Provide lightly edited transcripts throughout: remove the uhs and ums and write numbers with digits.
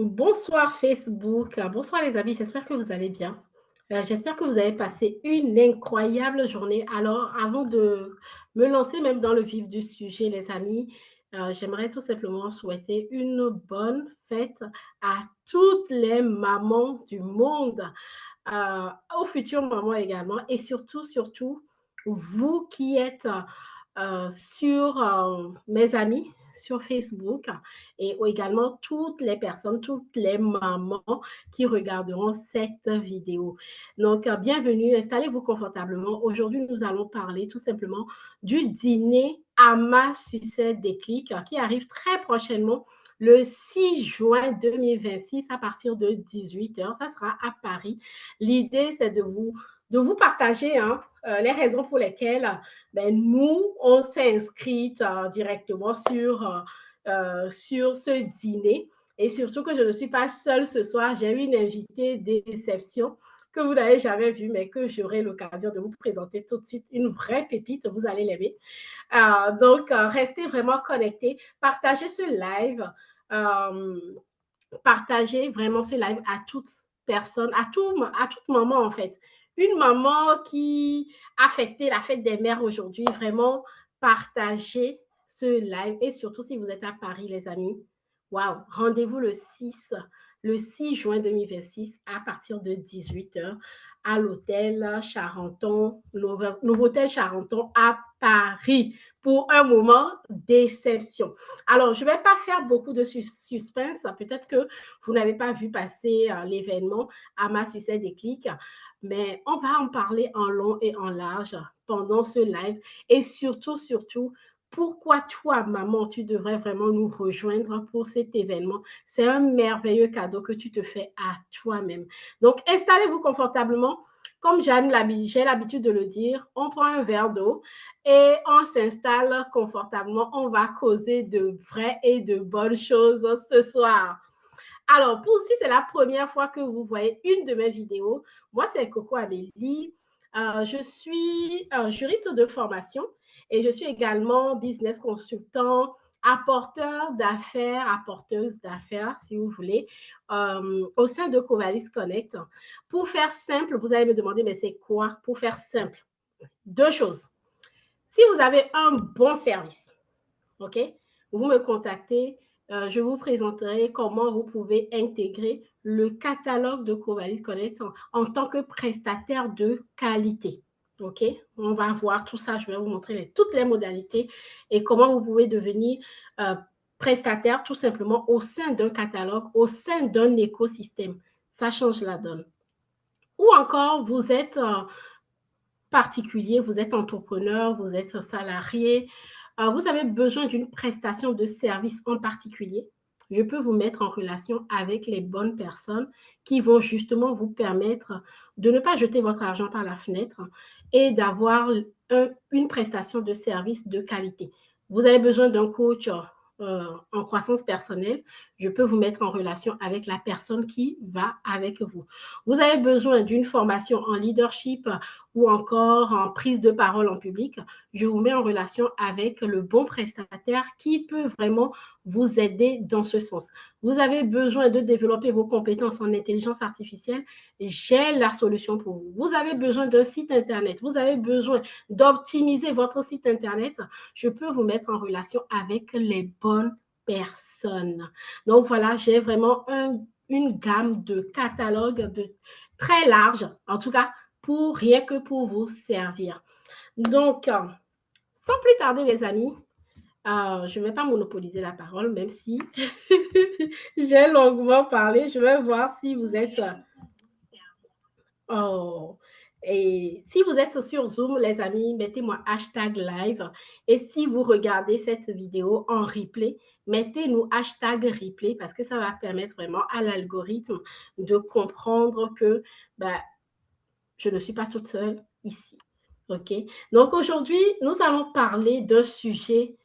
Bonsoir Facebook, bonsoir les amis, j'espère que vous allez bien. J'espère que vous avez passé une incroyable journée. Alors, avant de me lancer même dans le vif du sujet, les amis, j'aimerais tout simplement souhaiter une bonne fête à toutes les mamans du monde, aux futures mamans également, et surtout, vous qui êtes sur mes amis sur Facebook et également toutes les personnes, toutes les mamans qui regarderont cette vidéo. Donc, bienvenue, installez-vous confortablement. Aujourd'hui, nous allons parler tout simplement du dîner à ma sucette déclic qui arrive très prochainement le 6 juin 2026 à partir de 18h. Ça sera à Paris. L'idée, c'est de vous partager les raisons pour lesquelles nous, on s'est inscrite directement sur ce dîner. Et surtout que je ne suis pas seule ce soir, j'ai eu une invitée d'exception que vous n'avez jamais vue, mais que j'aurai l'occasion de vous présenter tout de suite. Une vraie pépite, vous allez l'aimer. Donc, restez vraiment connectés. Partagez ce live. Euh, Partagez vraiment ce live à toute personne, à toute maman en fait. Une maman qui a fêté la fête des mères aujourd'hui, vraiment partagez ce live et surtout si vous êtes à Paris les amis, waouh, rendez-vous le 6 juin 2026 à partir de 18h à l'hôtel Charenton, Novotel Charenton à Paris pour un moment d'exception. Alors, je ne vais pas faire beaucoup de suspense. Peut-être que vous n'avez pas vu passer l'événement à ma succès déclic, mais on va en parler en long et en large pendant ce live. Et surtout, pourquoi toi, maman, tu devrais vraiment nous rejoindre pour cet événement. C'est un merveilleux cadeau que tu te fais à toi-même. Donc, installez-vous confortablement. Comme j'ai l'habitude de le dire, on prend un verre d'eau et on s'installe confortablement. On va causer de vraies et de bonnes choses ce soir. Alors, si c'est la première fois que vous voyez une de mes vidéos, moi, c'est Coco Amélie. Je suis juriste de formation et je suis également business consultant, apporteuse d'affaires, si vous voulez, au sein de Covalis Connect. Pour faire simple, vous allez me demander, mais c'est quoi? Pour faire simple, deux choses. Si vous avez un bon service, OK, vous me contactez, je vous présenterai comment vous pouvez intégrer le catalogue de Covalis Connect en tant que prestataire de qualité. OK, on va voir tout ça. Je vais vous montrer toutes les modalités et comment vous pouvez devenir prestataire tout simplement au sein d'un catalogue, au sein d'un écosystème. Ça change la donne. Ou encore, vous êtes particulier, vous êtes entrepreneur, vous êtes salarié, vous avez besoin d'une prestation de service en particulier, je peux vous mettre en relation avec les bonnes personnes qui vont justement vous permettre de ne pas jeter votre argent par la fenêtre et d'avoir une prestation de service de qualité. Vous avez besoin d'un coach en croissance personnelle, je peux vous mettre en relation avec la personne qui va avec vous. Vous avez besoin d'une formation en leadership ou encore en prise de parole en public, je vous mets en relation avec le bon prestataire qui peut vraiment vous aider dans ce sens. Vous avez besoin de développer vos compétences en intelligence artificielle, j'ai la solution pour vous. Vous avez besoin d'un site Internet, vous avez besoin d'optimiser votre site Internet, je peux vous mettre en relation avec les bonnes personnes. Donc voilà, j'ai vraiment une gamme de catalogues très large, en tout cas, rien que pour vous servir. Donc, sans plus tarder, les amis, je ne vais pas monopoliser la parole, même si j'ai longuement parlé. Je vais voir si vous êtes... oh, et si vous êtes sur Zoom, les amis, mettez-moi hashtag live. Et si vous regardez cette vidéo en replay, mettez-nous hashtag replay parce que ça va permettre vraiment à l'algorithme de comprendre que je ne suis pas toute seule ici. OK? Donc aujourd'hui, nous allons parler d'un sujet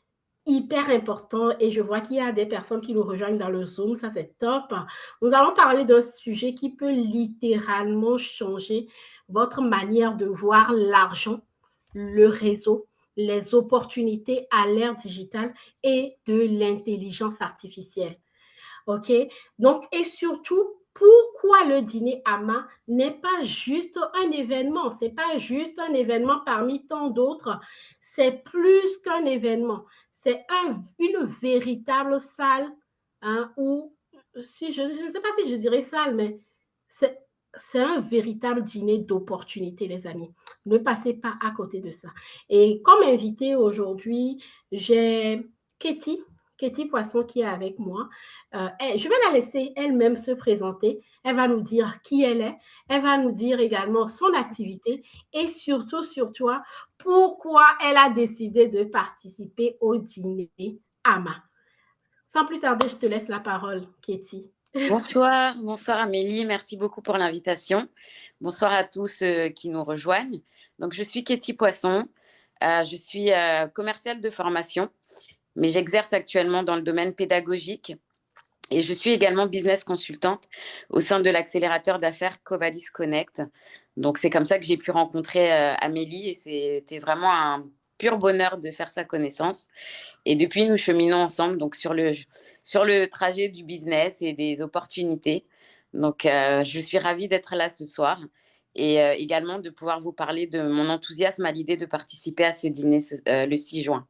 hyper important et je vois qu'il y a des personnes qui nous rejoignent dans le Zoom, ça c'est top. Nous allons parler d'un sujet qui peut littéralement changer votre manière de voir l'argent, le réseau, les opportunités à l'ère digitale et de l'intelligence artificielle. OK? Donc, et surtout, pourquoi le dîner AMA n'est pas juste un événement, c'est pas juste un événement parmi tant d'autres, c'est plus qu'un événement, c'est une véritable salle, hein, où, si je ne sais pas si je dirais salle, mais c'est c'est un véritable dîner d'opportunité, les amis. Ne passez pas à côté de ça. Et comme invité aujourd'hui, j'ai Katie, Katie Poisson qui est avec moi. Je vais la laisser elle-même se présenter. Elle va nous dire qui elle est. Elle va nous dire également son activité et surtout, surtout, pourquoi elle a décidé de participer au dîner AMA. Sans plus tarder, je te laisse la parole, Katie. Bonsoir, bonsoir Amélie, merci beaucoup pour l'invitation. Bonsoir à tous qui nous rejoignent. Donc, je suis Katie Poisson, je suis commerciale de formation, mais j'exerce actuellement dans le domaine pédagogique et je suis également business consultante au sein de l'accélérateur d'affaires Covalis Connect. Donc, c'est comme ça que j'ai pu rencontrer Amélie et c'était vraiment un pur bonheur de faire sa connaissance. Et depuis, nous cheminons ensemble donc sur le trajet du business et des opportunités. Donc, je suis ravie d'être là ce soir et également de pouvoir vous parler de mon enthousiasme à l'idée de participer à ce dîner le 6 juin.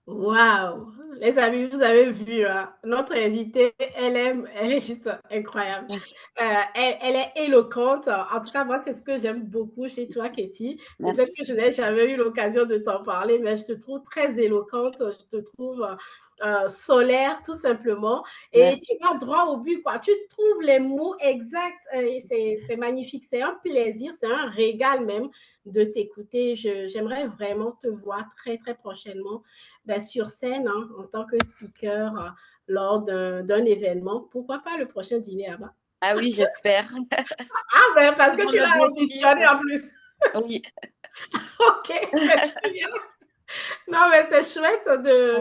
Waouh! Les amis, vous avez vu, notre invitée, elle est juste incroyable. Elle est éloquente. En tout cas, moi, c'est ce que j'aime beaucoup chez toi, Katie. Peut-être que Merci. je n'ai jamais eu l'occasion de t'en parler, mais je te trouve très éloquente. Je te trouve solaire, tout simplement. Et Merci. tu vas droit au but, quoi. Tu trouves les mots exacts. Et c'est magnifique. C'est un plaisir, c'est un régal même de t'écouter. J'aimerais vraiment te voir très, très prochainement, ben, sur scène, hein, en tant que speaker, lors d'un événement. Pourquoi pas le prochain dîner à bas? Ah oui, j'espère. Ah ben, parce C'est que mon tu l'as objectif. ambitionné en plus. Oui. OK, ben, très bien. Non, mais c'est chouette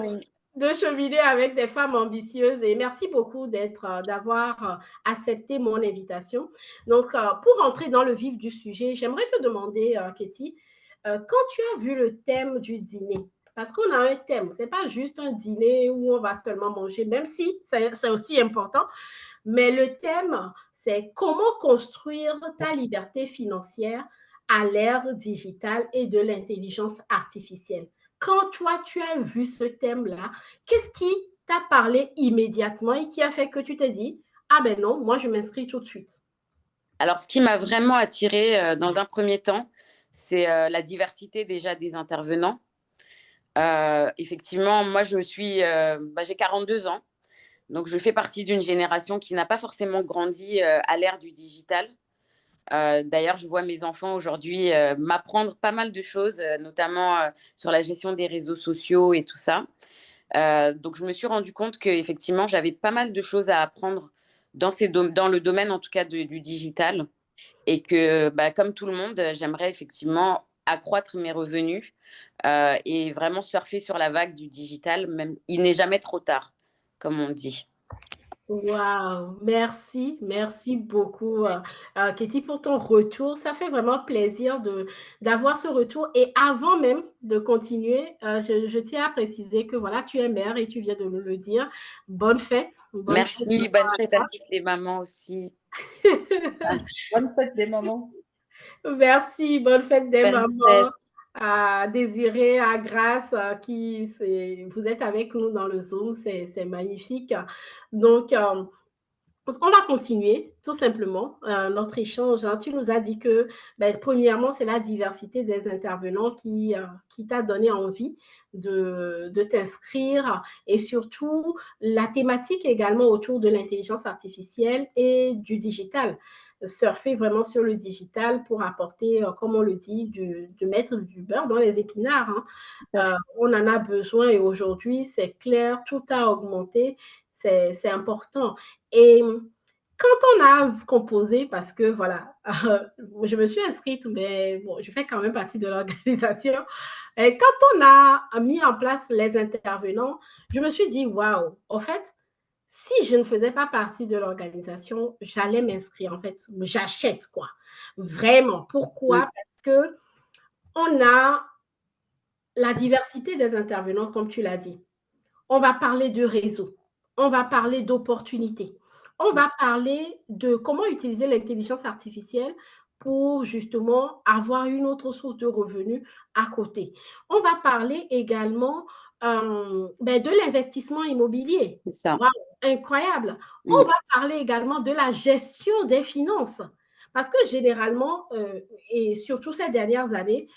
Oui. de cheminer avec des femmes ambitieuses et merci beaucoup d'avoir accepté mon invitation. Donc, pour entrer dans le vif du sujet, j'aimerais te demander, Katie, quand tu as vu le thème du dîner, parce qu'on a un thème, c'est pas juste un dîner où on va seulement manger, même si c'est aussi important, mais le thème, c'est comment construire ta liberté financière à l'ère digitale et de l'intelligence artificielle. Quand toi, tu as vu ce thème-là, qu'est-ce qui t'a parlé immédiatement et qui a fait que tu t'es dit, ah ben non, moi je m'inscris tout de suite. Alors, ce qui m'a vraiment attirée dans un premier temps, c'est la diversité déjà des intervenants. Effectivement, moi, j'ai 42 ans. Donc, je fais partie d'une génération qui n'a pas forcément grandi à l'ère du digital. D'ailleurs, je vois mes enfants aujourd'hui m'apprendre pas mal de choses, notamment sur la gestion des réseaux sociaux et tout ça. Donc, je me suis rendu compte qu'effectivement, j'avais pas mal de choses à apprendre dans le domaine, en tout cas, du digital. Et que, bah, comme tout le monde, j'aimerais effectivement accroître mes revenus et vraiment surfer sur la vague du digital. Même, il n'est jamais trop tard, comme on dit. Waouh, merci, merci beaucoup, Katie, pour ton retour. Ça fait vraiment plaisir d'avoir ce retour. Et avant même de continuer, je tiens à préciser que voilà, tu es mère et tu viens de nous le dire. Bonne fête Merci, bonne fête à toutes les mamans aussi. d'abord. Bonne fête des mamans. Merci, bonne fête des Bonne fête. mamans. À Désiré, à Grâce, vous êtes avec nous dans le Zoom, c'est magnifique. Donc, on va continuer tout simplement notre échange, hein. Tu nous as dit que, ben, premièrement, c'est la diversité des intervenants qui t'a donné envie de t'inscrire et surtout la thématique également autour de l'intelligence artificielle et du digital. Surfer vraiment sur le digital pour apporter, comme on le dit, de mettre du beurre dans les épinards, hein. On en a besoin et aujourd'hui, c'est clair, tout a augmenté, c'est important. Et quand on a composé, parce que voilà, je me suis inscrite, mais bon, je fais quand même partie de l'organisation. Et quand on a mis en place les intervenants, je me suis dit, waouh, en fait, si je ne faisais pas partie de l'organisation, j'allais m'inscrire. En fait, j'achète quoi. Vraiment. Pourquoi? Mm. Parce que on a la diversité des intervenants, comme tu l'as dit. On va parler de réseau. on va parler d'opportunités. On va parler de comment utiliser l'intelligence artificielle pour justement avoir une autre source de revenus à côté. On va parler également de l'investissement immobilier. C'est ça. Waouh, incroyable. On Mm. va parler également de la gestion des finances. Parce que généralement, et surtout ces dernières années,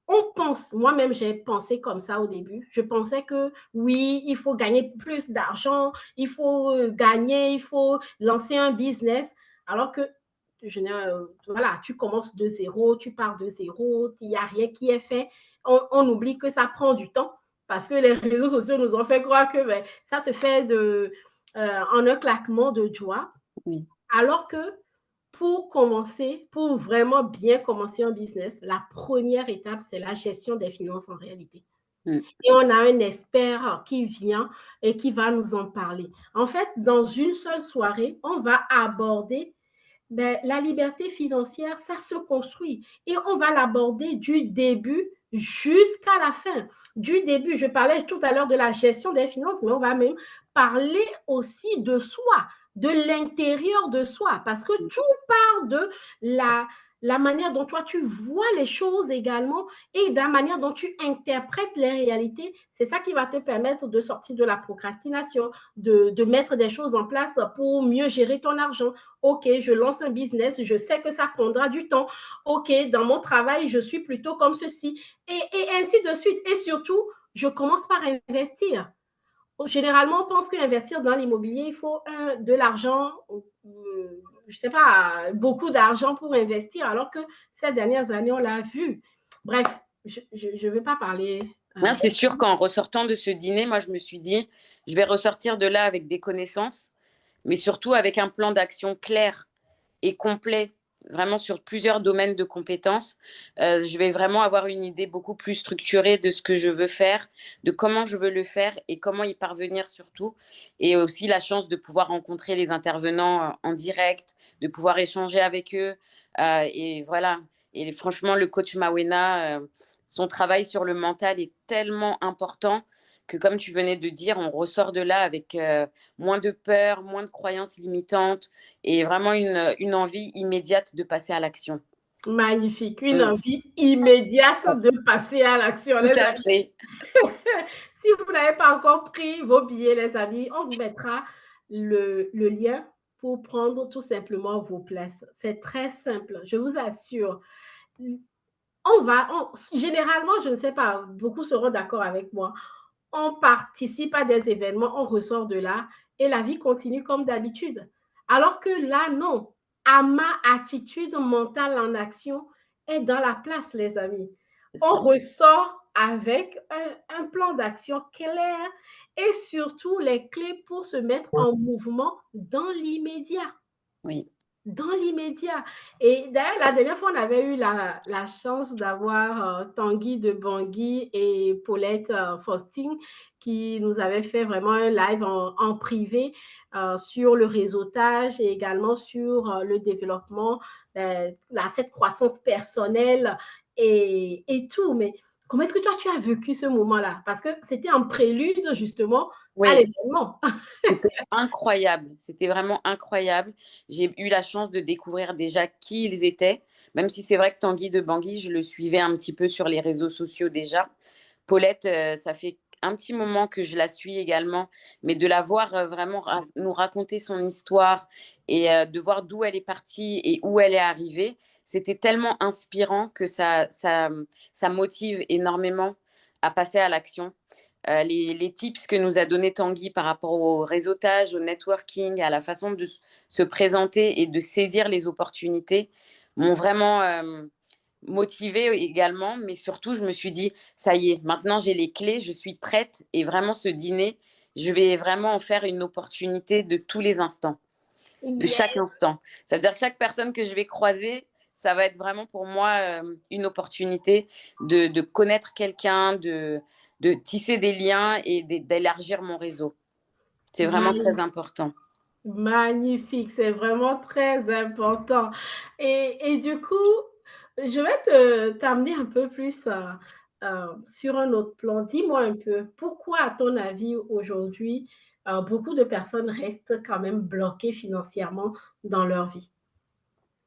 on pense, moi-même j'ai pensé comme ça au début, je pensais que oui, il faut gagner plus d'argent, il faut gagner, il faut lancer un business, alors que voilà, tu commences de zéro, tu pars de zéro, il n'y a rien qui est fait. On oublie que ça prend du temps parce que les réseaux sociaux nous ont fait croire que ça se fait en un claquement de doigts, Oui. alors que pour commencer, pour vraiment bien commencer un business, la première étape, c'est la gestion des finances en réalité. Mm. Et on a un expert qui vient et qui va nous en parler. En fait, dans une seule soirée, on va aborder la liberté financière, ça se construit et on va l'aborder du début jusqu'à la fin. Du début, je parlais tout à l'heure de la gestion des finances, mais on va même parler aussi de soi, de l'intérieur de soi, parce que tout part de la manière dont toi tu vois les choses également et de la manière dont tu interprètes les réalités. C'est ça qui va te permettre de sortir de la procrastination, de mettre des choses en place pour mieux gérer ton argent. OK, je lance un business, je sais que ça prendra du temps. OK, dans mon travail, je suis plutôt comme ceci. Et ainsi de suite. Et surtout, je commence par investir. Généralement, on pense qu'investir dans l'immobilier, il faut de l'argent, je ne sais pas, beaucoup d'argent pour investir, alors que ces dernières années, on l'a vu. Bref, je ne vais pas parler. Non, c'est sûr qu'en ressortant de ce dîner, moi, je me suis dit, je vais ressortir de là avec des connaissances, mais surtout avec un plan d'action clair et complet, vraiment sur plusieurs domaines de compétences. Je vais vraiment avoir une idée beaucoup plus structurée de ce que je veux faire, de comment je veux le faire et comment y parvenir surtout. Et aussi la chance de pouvoir rencontrer les intervenants en direct, de pouvoir échanger avec eux. Et voilà. Et franchement, le coach Mawena, son travail sur le mental est tellement important que, comme tu venais de dire, on ressort de là avec moins de peur, moins de croyances limitantes et vraiment une envie immédiate de passer à l'action. Magnifique, une Mm. envie immédiate de passer à l'action. Tout à fait. Si vous n'avez pas encore pris vos billets, les amis, on vous mettra le lien pour prendre tout simplement vos places. C'est très simple, je vous assure. Généralement, je ne sais pas, beaucoup seront d'accord avec moi. On participe à des événements, on ressort de là et la vie continue comme d'habitude. Alors que là, non. Ma attitude mentale en action est dans la place, les amis. C'est On ça. ressort avec un plan d'action clair et surtout les clés pour se mettre en mouvement dans l'immédiat. Oui. Dans l'immédiat. Et d'ailleurs, la dernière fois, on avait eu la chance d'avoir Tanguy de Bangui et Paulette Faustin qui nous avaient fait vraiment un live en privé sur le réseautage et également sur le développement, cette croissance personnelle et tout. Mais comment est-ce que toi, tu as vécu ce moment-là? Parce que c'était un prélude justement à Oui, l'événement. c'était incroyable. C'était vraiment incroyable. J'ai eu la chance de découvrir déjà qui ils étaient, même si c'est vrai que Tanguy de Bangui, je le suivais un petit peu sur les réseaux sociaux déjà. Paulette, ça fait un petit moment que je la suis également, mais de la voir vraiment nous raconter son histoire et de voir d'où elle est partie et où elle est arrivée, c'était tellement inspirant que ça motive énormément à passer à l'action. Les tips que nous a donné Tanguy par rapport au réseautage, au networking, à la façon de se présenter et de saisir les opportunités m'ont vraiment motivée également. Mais surtout, je me suis dit, ça y est, maintenant j'ai les clés, je suis prête. Et vraiment, ce dîner, je vais vraiment en faire une opportunité de tous les instants, de chaque Yes. instant. Ça veut dire que chaque personne que je vais croiser, ça va être vraiment pour moi une opportunité de connaître quelqu'un, de tisser des liens et d'élargir mon réseau. C'est vraiment très important. Magnifique, c'est vraiment très important. Et du coup, je vais t'amener un peu plus sur un autre plan. Dis-moi un peu, pourquoi, à ton avis, aujourd'hui, beaucoup de personnes restent quand même bloquées financièrement dans leur vie.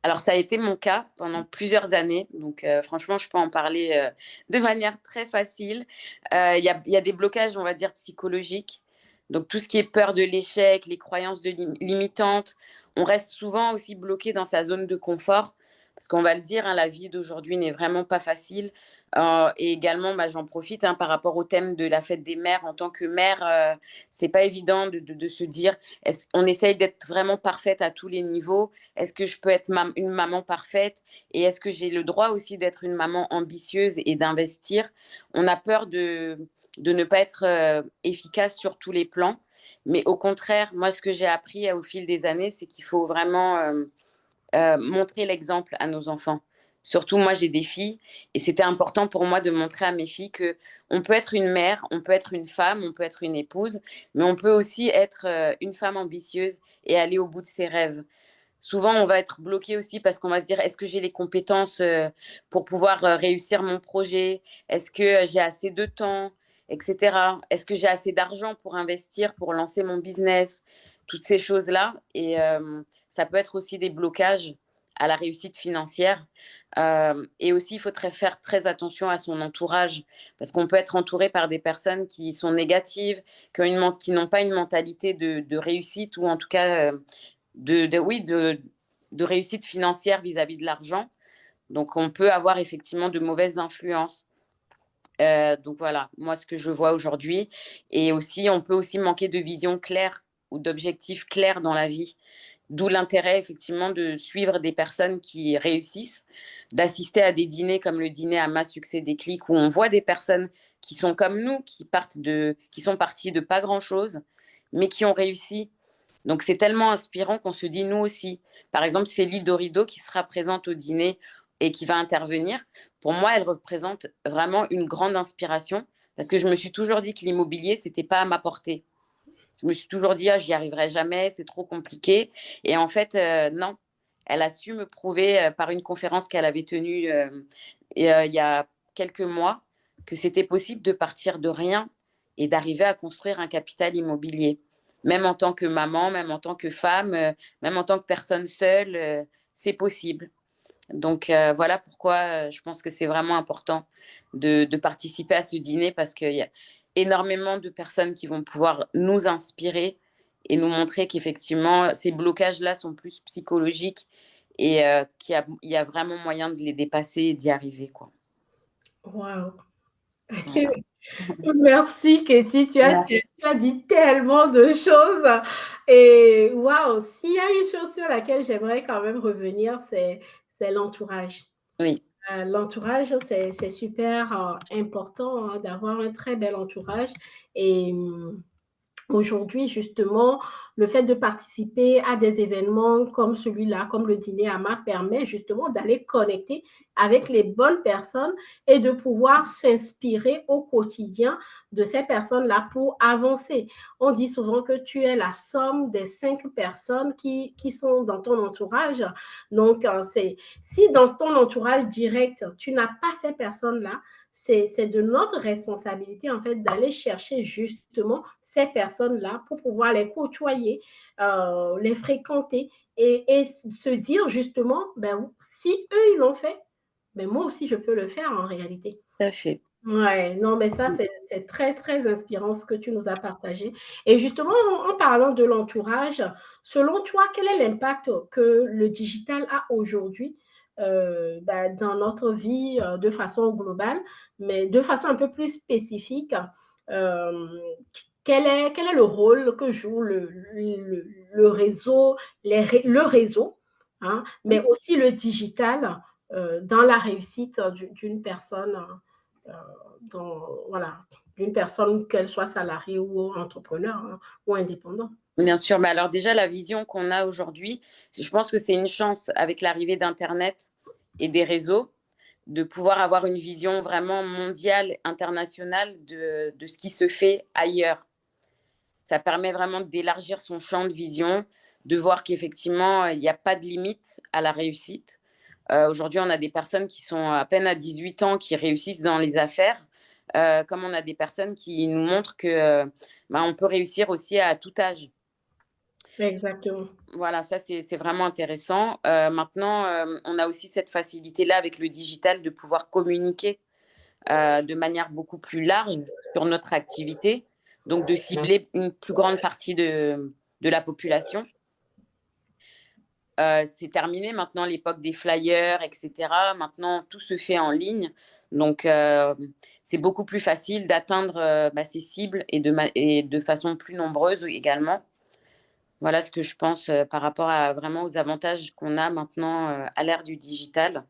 Alors, ça a été mon cas pendant plusieurs années. Donc, franchement, je peux en parler de manière très facile. Il y a des blocages, on va dire, psychologiques. Donc, tout ce qui est peur de l'échec, les croyances limitantes, on reste souvent aussi bloqué dans sa zone de confort. Parce qu'on va le dire, hein, la vie d'aujourd'hui n'est vraiment pas facile. Et également, bah, j'en profite hein, par rapport au thème de la fête des mères. En tant que mère, c'est pas évident de se dire, on essaye d'être vraiment parfaite à tous les niveaux. Est-ce que je peux être une maman parfaite? Et est-ce que j'ai le droit aussi d'être une maman ambitieuse et d'investir? On a peur de ne pas être efficace sur tous les plans. Mais au contraire, moi, ce que j'ai appris au fil des années, c'est qu'il faut vraiment montrer l'exemple à nos enfants. Surtout, moi, j'ai des filles et c'était important pour moi de montrer à mes filles que on peut être une mère, on peut être une femme, on peut être une épouse, mais on peut aussi être une femme ambitieuse et aller au bout de ses rêves. Souvent, on va être bloqué aussi parce qu'on va se dire, est-ce que j'ai les compétences pour pouvoir réussir mon projet? Est-ce que j'ai assez de temps, etc. Est-ce que j'ai assez d'argent pour investir, pour lancer mon business? Toutes ces choses-là. Et ça peut être aussi des blocages à la réussite financière. Et aussi, il faut faire très attention à son entourage parce qu'on peut être entouré par des personnes qui sont négatives, qui n'ont pas une mentalité de réussite ou en tout cas oui, de réussite financière vis-à-vis de l'argent. Donc, on peut avoir effectivement de mauvaises influences. Donc voilà, moi ce que je vois aujourd'hui. Et aussi, on peut aussi manquer de vision claire ou d'objectifs clairs dans la vie. D'où l'intérêt effectivement de suivre des personnes qui réussissent, d'assister à des dîners comme le dîner à Ma Succès Déclic où on voit des personnes qui sont comme nous, qui sont parties de pas grand-chose, mais qui ont réussi. Donc c'est tellement inspirant qu'on se dit nous aussi. Par exemple, Célie Dorido qui sera présente au dîner et qui va intervenir, pour moi, elle représente vraiment une grande inspiration parce que je me suis toujours dit que l'immobilier, c'était pas à ma portée. Je me suis toujours dit, ah, j'y arriverai jamais, c'est trop compliqué. Et en fait, non, elle a su me prouver par une conférence qu'elle avait tenue il y a quelques mois que c'était possible de partir de rien et d'arriver à construire un capital immobilier. Même en tant que maman, même en tant que femme, même en tant que personne seule, c'est possible. Donc voilà pourquoi je pense que c'est vraiment important de participer à ce dîner parce qu'il y a énormément de personnes qui vont pouvoir nous inspirer et nous montrer qu'effectivement ces blocages-là sont plus psychologiques et il y a vraiment moyen de les dépasser et d'y arriver, quoi. Waouh! Voilà. Merci Katie, Merci. tu as dit tellement de choses et waouh! S'il y a une chose sur laquelle j'aimerais quand même revenir, c'est l'entourage. Oui, L'entourage, c'est super, important, hein, d'avoir un très bel entourage et aujourd'hui, justement, le fait de participer à des événements comme celui-là, comme le dîner AMA, permet justement d'aller connecter avec les bonnes personnes et de pouvoir s'inspirer au quotidien de ces personnes-là pour avancer. On dit souvent que tu es la somme des 5 personnes qui sont dans ton entourage. Donc, si dans ton entourage direct, tu n'as pas ces personnes-là, c'est de notre responsabilité, en fait, d'aller chercher justement ces personnes-là pour pouvoir les côtoyer, les fréquenter et se dire justement, ben, si eux, ils l'ont fait, ben, moi aussi, je peux le faire en réalité. tout à fait. Ouais, non, mais ça, c'est très, très inspirant ce que tu nous as partagé. Et justement, en parlant de l'entourage, selon toi, quel est l'impact que le digital a aujourd'hui ben, dans notre vie de façon globale, mais de façon un peu plus spécifique? euh, quel est le rôle que joue le réseau, le réseau, hein, mais aussi le digital dans la réussite d'une personne? Euh, voilà, d'une personne, qu'elle soit salariée ou entrepreneur hein, ou indépendant. Bien sûr, mais alors déjà, la vision qu'on a aujourd'hui, je pense que c'est une chance avec l'arrivée d'Internet et des réseaux de pouvoir avoir une vision vraiment mondiale, internationale de ce qui se fait ailleurs. Ça permet vraiment d'élargir son champ de vision, de voir qu'effectivement, il n'y a pas de limite à la réussite. Aujourd'hui, on a des personnes qui sont à peine à 18 ans qui réussissent dans les affaires. comme on a des personnes qui nous montrent que on peut réussir aussi à tout âge. Exactement. Voilà, ça c'est vraiment intéressant. Maintenant, on a aussi cette facilité-là avec le digital de pouvoir communiquer de manière beaucoup plus large sur notre activité, donc de cibler une plus grande partie de la population. C'est terminé maintenant l'époque des flyers, etc. Maintenant, tout se fait en ligne. Donc, c'est beaucoup plus facile d'atteindre ces cibles et de façon plus nombreuse également. Voilà ce que je pense par rapport à vraiment aux avantages qu'on a maintenant à l'ère du digital.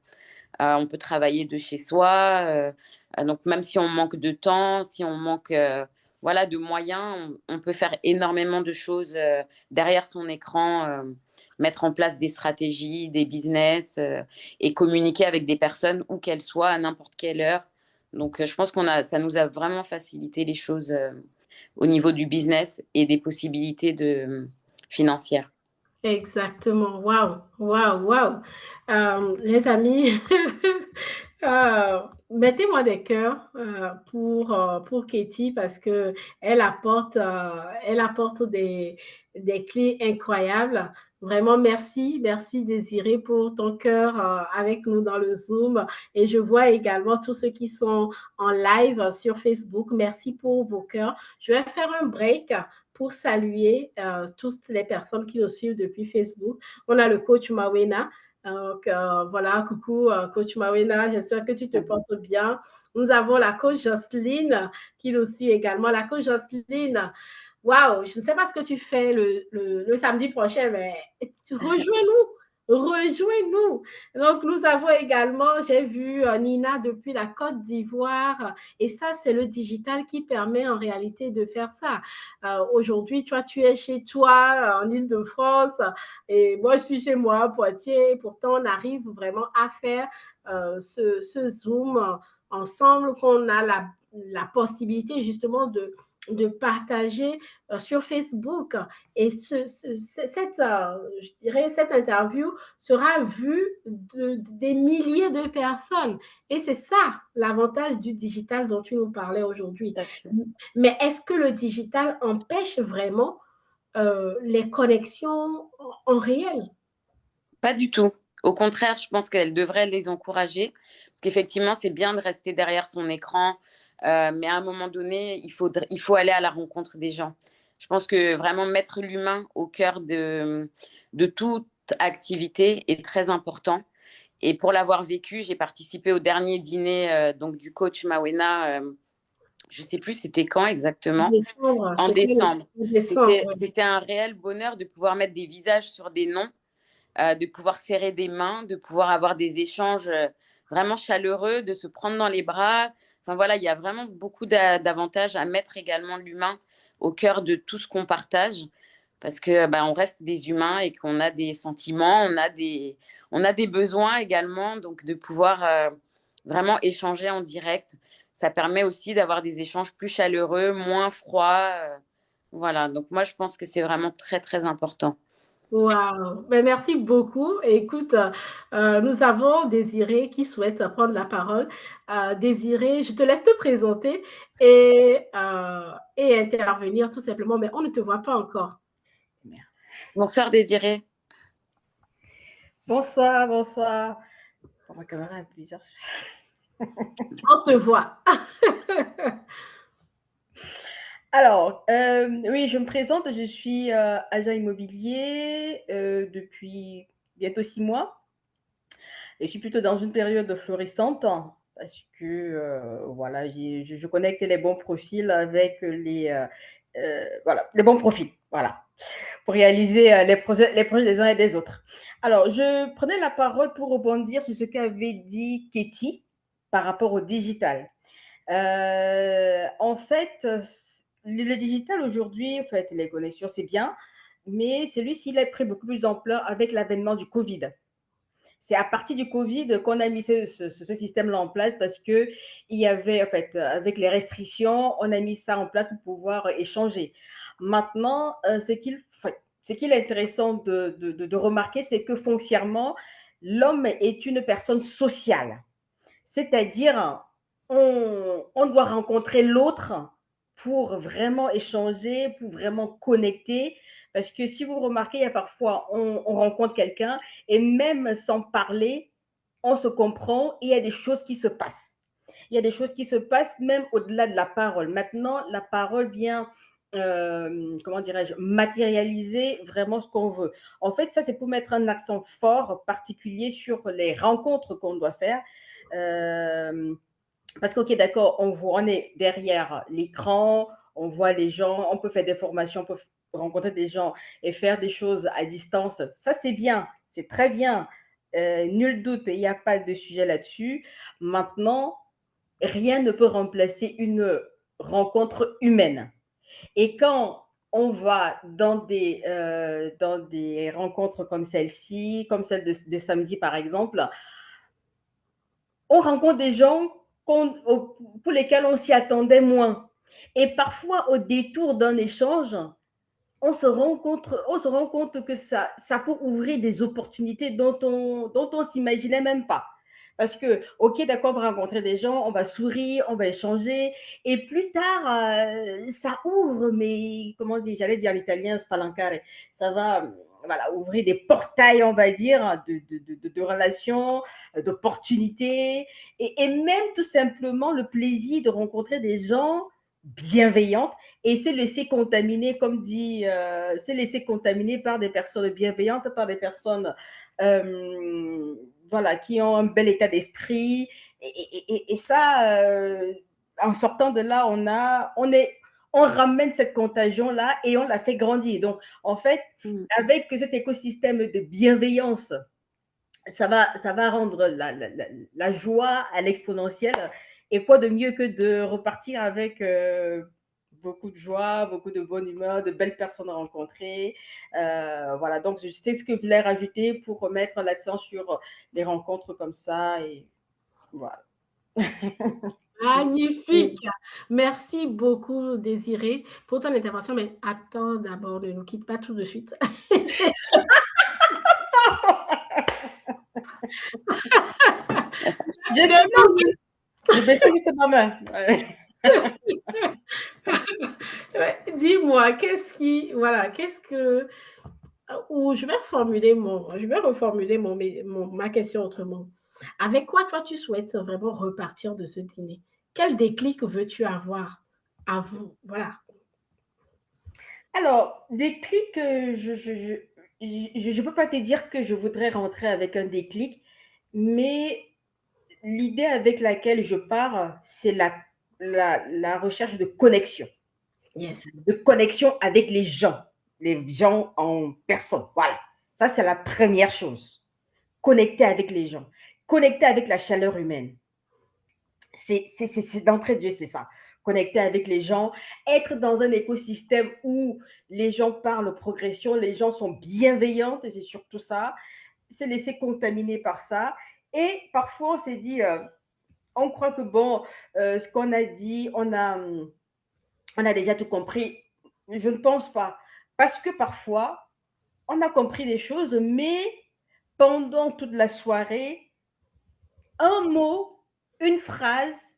On peut travailler de chez soi. Donc, même si on manque de temps, si on manque voilà, de moyens, on peut faire énormément de choses derrière son écran, mettre en place des stratégies, des business et communiquer avec des personnes où qu'elles soient à n'importe quelle heure. Donc, je pense ça nous a vraiment facilité les choses au niveau du business et des possibilités financières. Exactement. Waouh, waouh, waouh. Les amis, mettez-moi des cœurs pour Katie parce que elle apporte des clés incroyables. Vraiment, merci, merci Désiré pour ton cœur avec nous dans le Zoom. Et je vois également tous ceux qui sont en live sur Facebook. Merci pour vos cœurs. Je vais faire un break pour saluer toutes les personnes qui nous suivent depuis Facebook. On a le coach Mawena. Donc, voilà, coucou, coach Mawena, j'espère que tu te portes bien. Nous avons la coach Jocelyne qui nous suit également. La coach Jocelyne, waouh, je ne sais pas ce que tu fais le samedi prochain, mais rejoins-nous. Rejoins-nous. Donc, nous avons également, j'ai vu Nina depuis la Côte d'Ivoire. Et ça, c'est le digital qui permet en réalité de faire ça. Aujourd'hui, toi, tu es chez toi en Île-de-France et moi, je suis chez moi à Poitiers. Pourtant, on arrive vraiment à faire ce Zoom ensemble, qu'on a la possibilité justement de partager sur Facebook. Et je dirais, cette interview sera vue des milliers de personnes. Et c'est ça l'avantage du digital dont tu nous parlais aujourd'hui. Mais est-ce que le digital empêche vraiment les connexions en réel? Pas du tout. Au contraire, je pense qu'elle devrait les encourager. Parce qu'effectivement, c'est bien de rester derrière son écran. Mais à un moment donné, il faut aller à la rencontre des gens. Je pense que vraiment mettre l'humain au cœur de toute activité est très important. Et pour l'avoir vécu, j'ai participé au dernier dîner donc, du coach Mawena. Je ne sais plus c'était quand exactement. Décembre, En c'était décembre. en décembre. C'était un réel bonheur de pouvoir mettre des visages sur des noms, de pouvoir serrer des mains, de pouvoir avoir des échanges vraiment chaleureux, de se prendre dans les bras. Enfin voilà, il y a vraiment beaucoup d'avantages à mettre également l'humain au cœur de tout ce qu'on partage parce que on reste des humains et qu'on a des sentiments, on a des besoins également. Donc de pouvoir vraiment échanger en direct, ça permet aussi d'avoir des échanges plus chaleureux, moins froids. Voilà, donc moi je pense que c'est vraiment très très important. Wow. Ben, merci beaucoup. Écoute, nous avons Désiré qui souhaite prendre la parole. Désiré, je te laisse te présenter et intervenir tout simplement, mais on ne te voit pas encore. Bonsoir Désiré. Bonsoir, bonsoir. Bon, ma caméra est plusieurs. On te voit. Alors, oui, je me présente, je suis agent immobilier depuis bientôt 6 mois. Et je suis plutôt dans une période florissante parce que voilà, je connecte les bons profils avec voilà, les bons profils, voilà, pour réaliser les projets des uns et des autres. Alors, je prenais la parole pour rebondir sur ce qu'avait dit Katie par rapport au digital. En fait, le digital aujourd'hui, en fait, les connexions, c'est bien, mais celui-ci, il a pris beaucoup plus d'ampleur avec l'avènement du Covid. C'est à partir du Covid qu'on a mis ce système-là en place parce qu'il y avait, en fait, avec les restrictions, on a mis ça en place pour pouvoir échanger. Maintenant, ce qu'il est intéressant de remarquer, c'est que foncièrement, l'homme est une personne sociale. C'est-à-dire, on doit rencontrer l'autre pour vraiment échanger, pour vraiment connecter. Parce que si vous remarquez, il y a parfois, on rencontre quelqu'un et même sans parler, on se comprend et il y a des choses qui se passent. Il y a des choses qui se passent même au-delà de la parole. Maintenant, la parole vient, comment dirais-je, matérialiser vraiment ce qu'on veut. En fait, ça, c'est pour mettre un accent fort, particulier sur les rencontres qu'on doit faire. Euh, Parce qu'ok, d'accord, on est derrière l'écran, on voit les gens, on peut faire des formations, on peut rencontrer des gens et faire des choses à distance. Ça, c'est bien, c'est très bien. Nul doute, il n'y a pas de sujet là-dessus. Maintenant, rien ne peut remplacer une rencontre humaine. Et quand on va dans des rencontres comme celle-ci, comme celle de samedi par exemple, on rencontre des gens pour lesquels on s'y attendait moins. Et parfois, au détour d'un échange, on se rend compte que ça peut ouvrir des opportunités dont on s'imaginait même pas. Parce que, ok, d'accord, on va rencontrer des gens, on va sourire, on va échanger, et plus tard, ça ouvre, mais comment dire, j'allais dire en italien, spalancare, ça va voilà, ouvrir des portails, on va dire, de relations, d'opportunités, et même tout simplement le plaisir de rencontrer des gens bienveillants et se laisser contaminer, comme dit, se laisser contaminer par des personnes bienveillantes, par des personnes voilà, qui ont un bel état d'esprit. Et ça, en sortant de là, on ramène cette contagion-là et on la fait grandir. Donc, en fait, avec cet écosystème de bienveillance, ça va rendre la joie à l'exponentielle. Et quoi de mieux que de repartir avec beaucoup de joie, beaucoup de bonne humeur, de belles personnes à rencontrer. Voilà, donc c'est ce que je voulais rajouter pour remettre l'accent sur des rencontres comme ça. Et voilà. Magnifique. Merci beaucoup, Désiré, pour ton intervention. Mais attends d'abord, ne nous quitte pas tout de suite. Je suis là. Je baissais juste ma main. Ouais, dis-moi, qu'est-ce que, ou je vais reformuler ma question autrement. Avec quoi, toi, tu souhaites vraiment repartir de ce dîner? Quel déclic veux-tu avoir à vous? Voilà. Alors, déclic, je peux pas te dire que je voudrais rentrer avec un déclic, mais l'idée avec laquelle je pars, c'est la recherche de connexion. Yes. De connexion avec les gens en personne. Voilà. Ça, c'est la première chose. Connecter avec les gens. Connecter avec la chaleur humaine. C'est d'entrée de jeu, c'est ça. Connecter avec les gens, être dans un écosystème où les gens parlent progression, les gens sont bienveillants, et c'est surtout ça. Se laisser contaminer par ça. Et parfois, on s'est dit, on croit que bon, ce qu'on a dit, on a déjà tout compris. Je ne pense pas. Parce que parfois, on a compris des choses, mais pendant toute la soirée, un mot, une phrase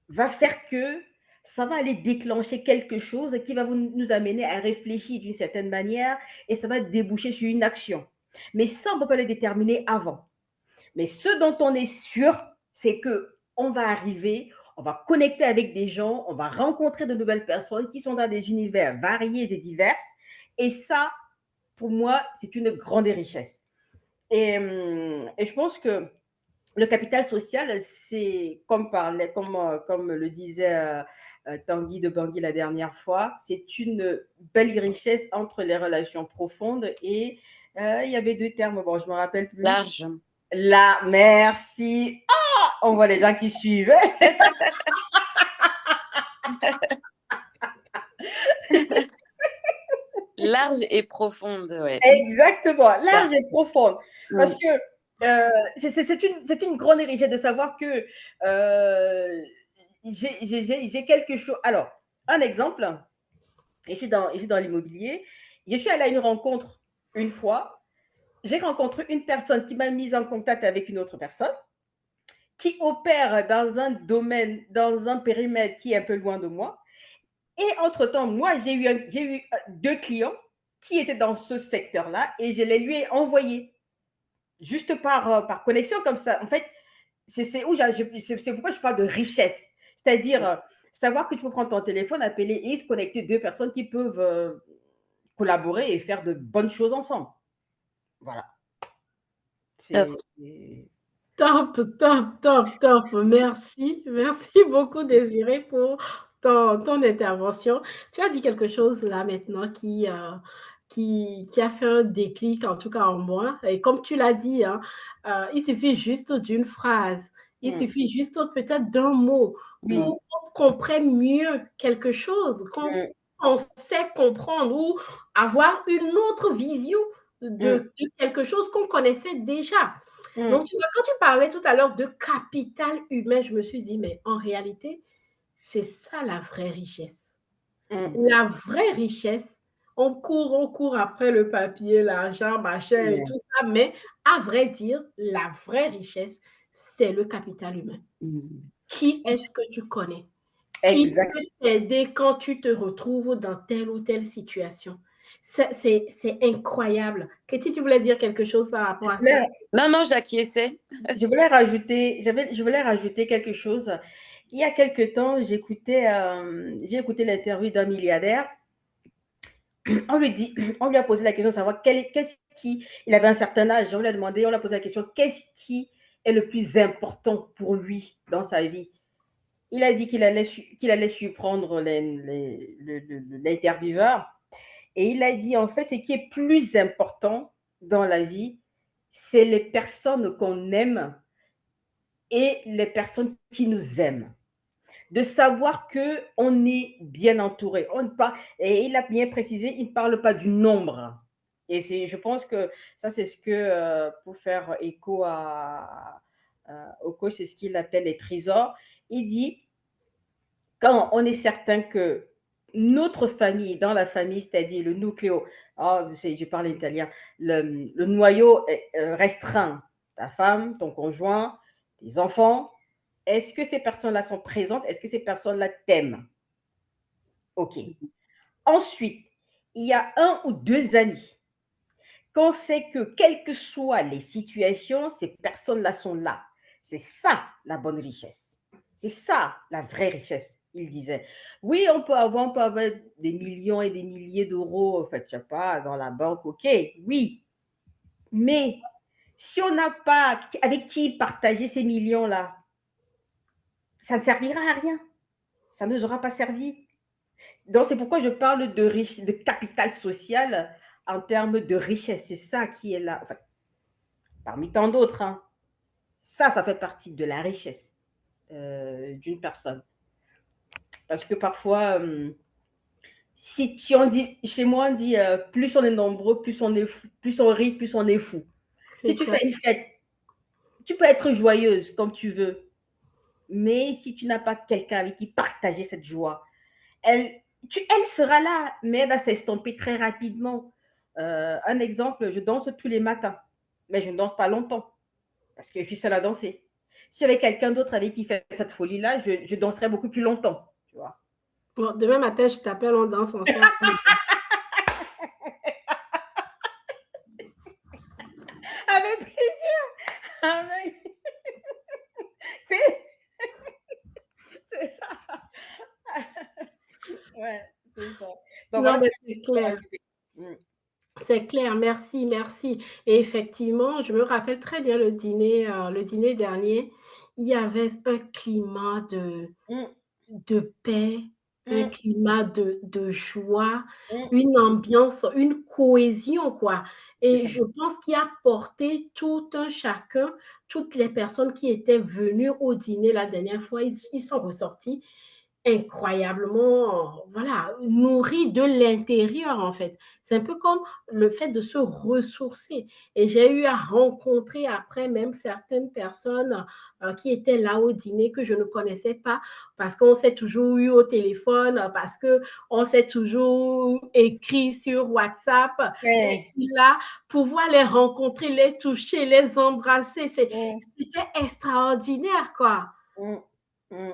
va faire que ça va aller déclencher quelque chose qui va nous amener à réfléchir d'une certaine manière et ça va déboucher sur une action. Mais ça, on ne peut pas le déterminer avant. Mais ce dont on est sûr, c'est que on va arriver, on va connecter avec des gens, on va rencontrer de nouvelles personnes qui sont dans des univers variés et divers. Et ça, pour moi, c'est une grande richesse. Et je pense que le capital social, c'est comme le disait Tanguy de Bangui la dernière fois, c'est une belle richesse entre les relations profondes et il y avait deux termes, bon, je ne me rappelle plus. Large. Là, merci. Ah, on voit les gens qui suivent. Large et profonde, ouais. Exactement, large et profonde. Parce que c'est une grande richesse de savoir que j'ai quelque chose. Alors, un exemple, je suis dans l'immobilier. Je suis allée à une rencontre une fois. J'ai rencontré une personne qui m'a mise en contact avec une autre personne qui opèrent dans un domaine, dans un périmètre qui est un peu loin de moi. Et entre-temps, moi, j'ai eu 2 clients qui étaient dans ce secteur-là et je les lui ai envoyés juste par connexion comme ça. En fait, c'est pourquoi je parle de richesse. C'est-à-dire, savoir que tu peux prendre ton téléphone, appeler et se connecter 2 personnes qui peuvent collaborer et faire de bonnes choses ensemble. Voilà. Top. C'est Top, top, top, top. Merci. Merci beaucoup, Désiré, pour ton intervention. Tu as dit quelque chose là maintenant qui a fait un déclic, en tout cas en moi. Et comme tu l'as dit, hein, il suffit juste d'une phrase, il mmh, suffit juste peut-être d'un mot oui, pour qu'on comprenne mieux quelque chose, mmh, qu'on sait comprendre ou avoir une autre vision mmh, de quelque chose qu'on connaissait déjà. mmh, Donc, tu vois, quand tu parlais tout à l'heure de capital humain, je me suis dit, mais en réalité, c'est ça la vraie richesse. mmh, La vraie richesse, on court après le papier, l'argent, machin et ouais, tout ça, mais à vrai dire, la vraie richesse, c'est le capital humain. Mmh. Qui est-ce que tu connais? Qui exact. peut t'aider quand tu te retrouves dans telle ou telle situation? C'est incroyable. Katie, tu voulais dire quelque chose par Je rapport à ça? voulais Non, non, j'acquiesçais. je voulais rajouter quelque chose. Il y a quelque temps, j'ai écouté l'interview d'un milliardaire. On lui a posé la question de savoir qu'est-ce qui, il avait un certain âge, on lui a demandé, on lui a posé la question, qu'est-ce qui est le plus important pour lui dans sa vie? Il a dit qu'il allait surprendre l'intervieweur et il a dit, en fait, ce qui est plus important dans la vie, c'est les personnes qu'on aime et les personnes qui nous aiment. De savoir que on est bien entouré. Et il a bien précisé, il ne parle pas du nombre. Et je pense que ça, c'est ce que, pour faire écho au coach, c'est ce qu'il appelle les trésors. Il dit, quand on est certain que notre famille, dans la famille, c'est-à-dire le nucléo, je parle italien, le noyau est restreint, ta femme, ton conjoint, tes enfants, est-ce que ces personnes-là sont présentes? Est-ce que ces personnes-là t'aiment? OK. Ensuite, il y a 1 ou 2 amis qu'on sait que quelles que soient les situations, ces personnes-là sont là. C'est ça la bonne richesse. C'est ça la vraie richesse, il disait. Oui, on peut avoir des millions et des milliers d'euros, en fait, je sais pas, dans la banque, OK, oui. Mais si on n'a pas avec qui partager ces millions-là, ça ne servira à rien. Ça ne nous aura pas servi. Donc, c'est pourquoi je parle de capital social en termes de richesse. C'est ça qui est là, enfin, parmi tant d'autres, hein. Ça fait partie de la richesse d'une personne. Parce que parfois, si on dit, chez moi, on dit plus on est nombreux, plus on est fou, plus on rit, plus on est fou. C'est Si tu ça. fais une fête, tu peux être joyeuse comme tu veux, mais si tu n'as pas quelqu'un avec qui partager cette joie, elle, elle sera là, mais elle va s'estomper très rapidement. Un exemple, je danse tous les matins, mais je ne danse pas longtemps parce que je suis seule à danser. Si y avait quelqu'un d'autre avec qui fait cette folie-là, je danserais beaucoup plus longtemps. Tu vois. Bon, demain matin, je t'appelle, on danse ensemble. Avec plaisir. Avec... C'est, c'est ça. Ouais, c'est ça. Donc Non, voilà ce mais que c'est je peux clair. rajouter. Mm. C'est clair, merci, merci. Et effectivement, je me rappelle très bien le dîner dernier. Il y avait un climat Mm, de paix, un mm, climat de joie, mm. une ambiance, une cohésion, quoi. C'est Et ça. je pense qu'il a porté tout un chacun, toutes les personnes qui étaient venues au dîner la dernière fois, ils sont ressortis. incroyablement, voilà, nourri de l'intérieur, en fait. C'est un peu comme le fait de se ressourcer et j'ai eu à rencontrer après même certaines personnes, qui étaient là au dîner que je ne connaissais pas parce qu'on s'est toujours eu au téléphone, parce qu'on s'est toujours écrit sur WhatsApp et Ouais. puis là, pouvoir les rencontrer, les toucher, les embrasser, Mm, c'était extraordinaire, quoi. mm, mm.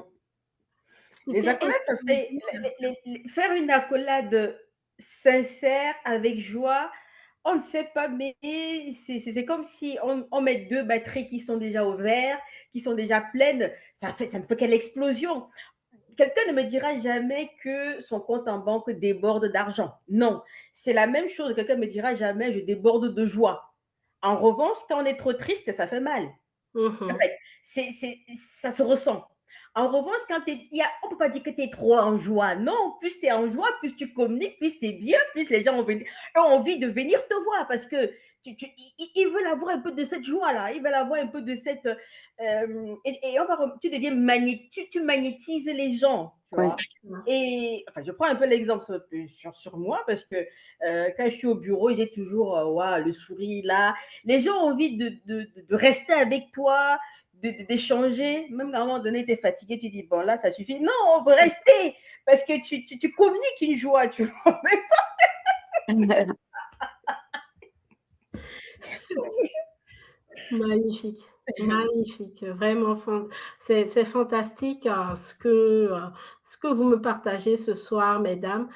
Les C'était accolades, ça fait extraordinaire. faire une accolade sincère, avec joie. On ne sait pas, mais c'est comme si on met 2 batteries qui sont déjà au vert, qui sont déjà pleines. Ça ne fait quelle explosion. Quelqu'un ne me dira jamais que son compte en banque déborde d'argent. Non, c'est la même chose. Quelqu'un ne me dira jamais je déborde de joie. En revanche, quand on est trop triste, ça fait mal. En Mhm. fait, ça se ressent. En revanche, on ne peut pas dire que tu es trop en joie. Non, plus tu es en joie, plus tu communiques, plus c'est bien, plus les gens ont envie de venir te voir parce que ils veulent avoir un peu de cette joie-là. Ils veulent avoir un peu de cette. Tu deviens tu magnétises les gens, tu Oui. vois. Et enfin, je prends un peu l'exemple sur moi parce que quand je suis au bureau, j'ai toujours le sourire là. Les gens ont envie de rester avec toi, d'échanger. Même à un moment donné, tu es fatigué, tu dis, bon, là, ça suffit. Non, on veut rester parce que tu communiques une joie, tu vois. Magnifique, magnifique, vraiment c'est fantastique, ce que vous me partagez ce soir, mesdames.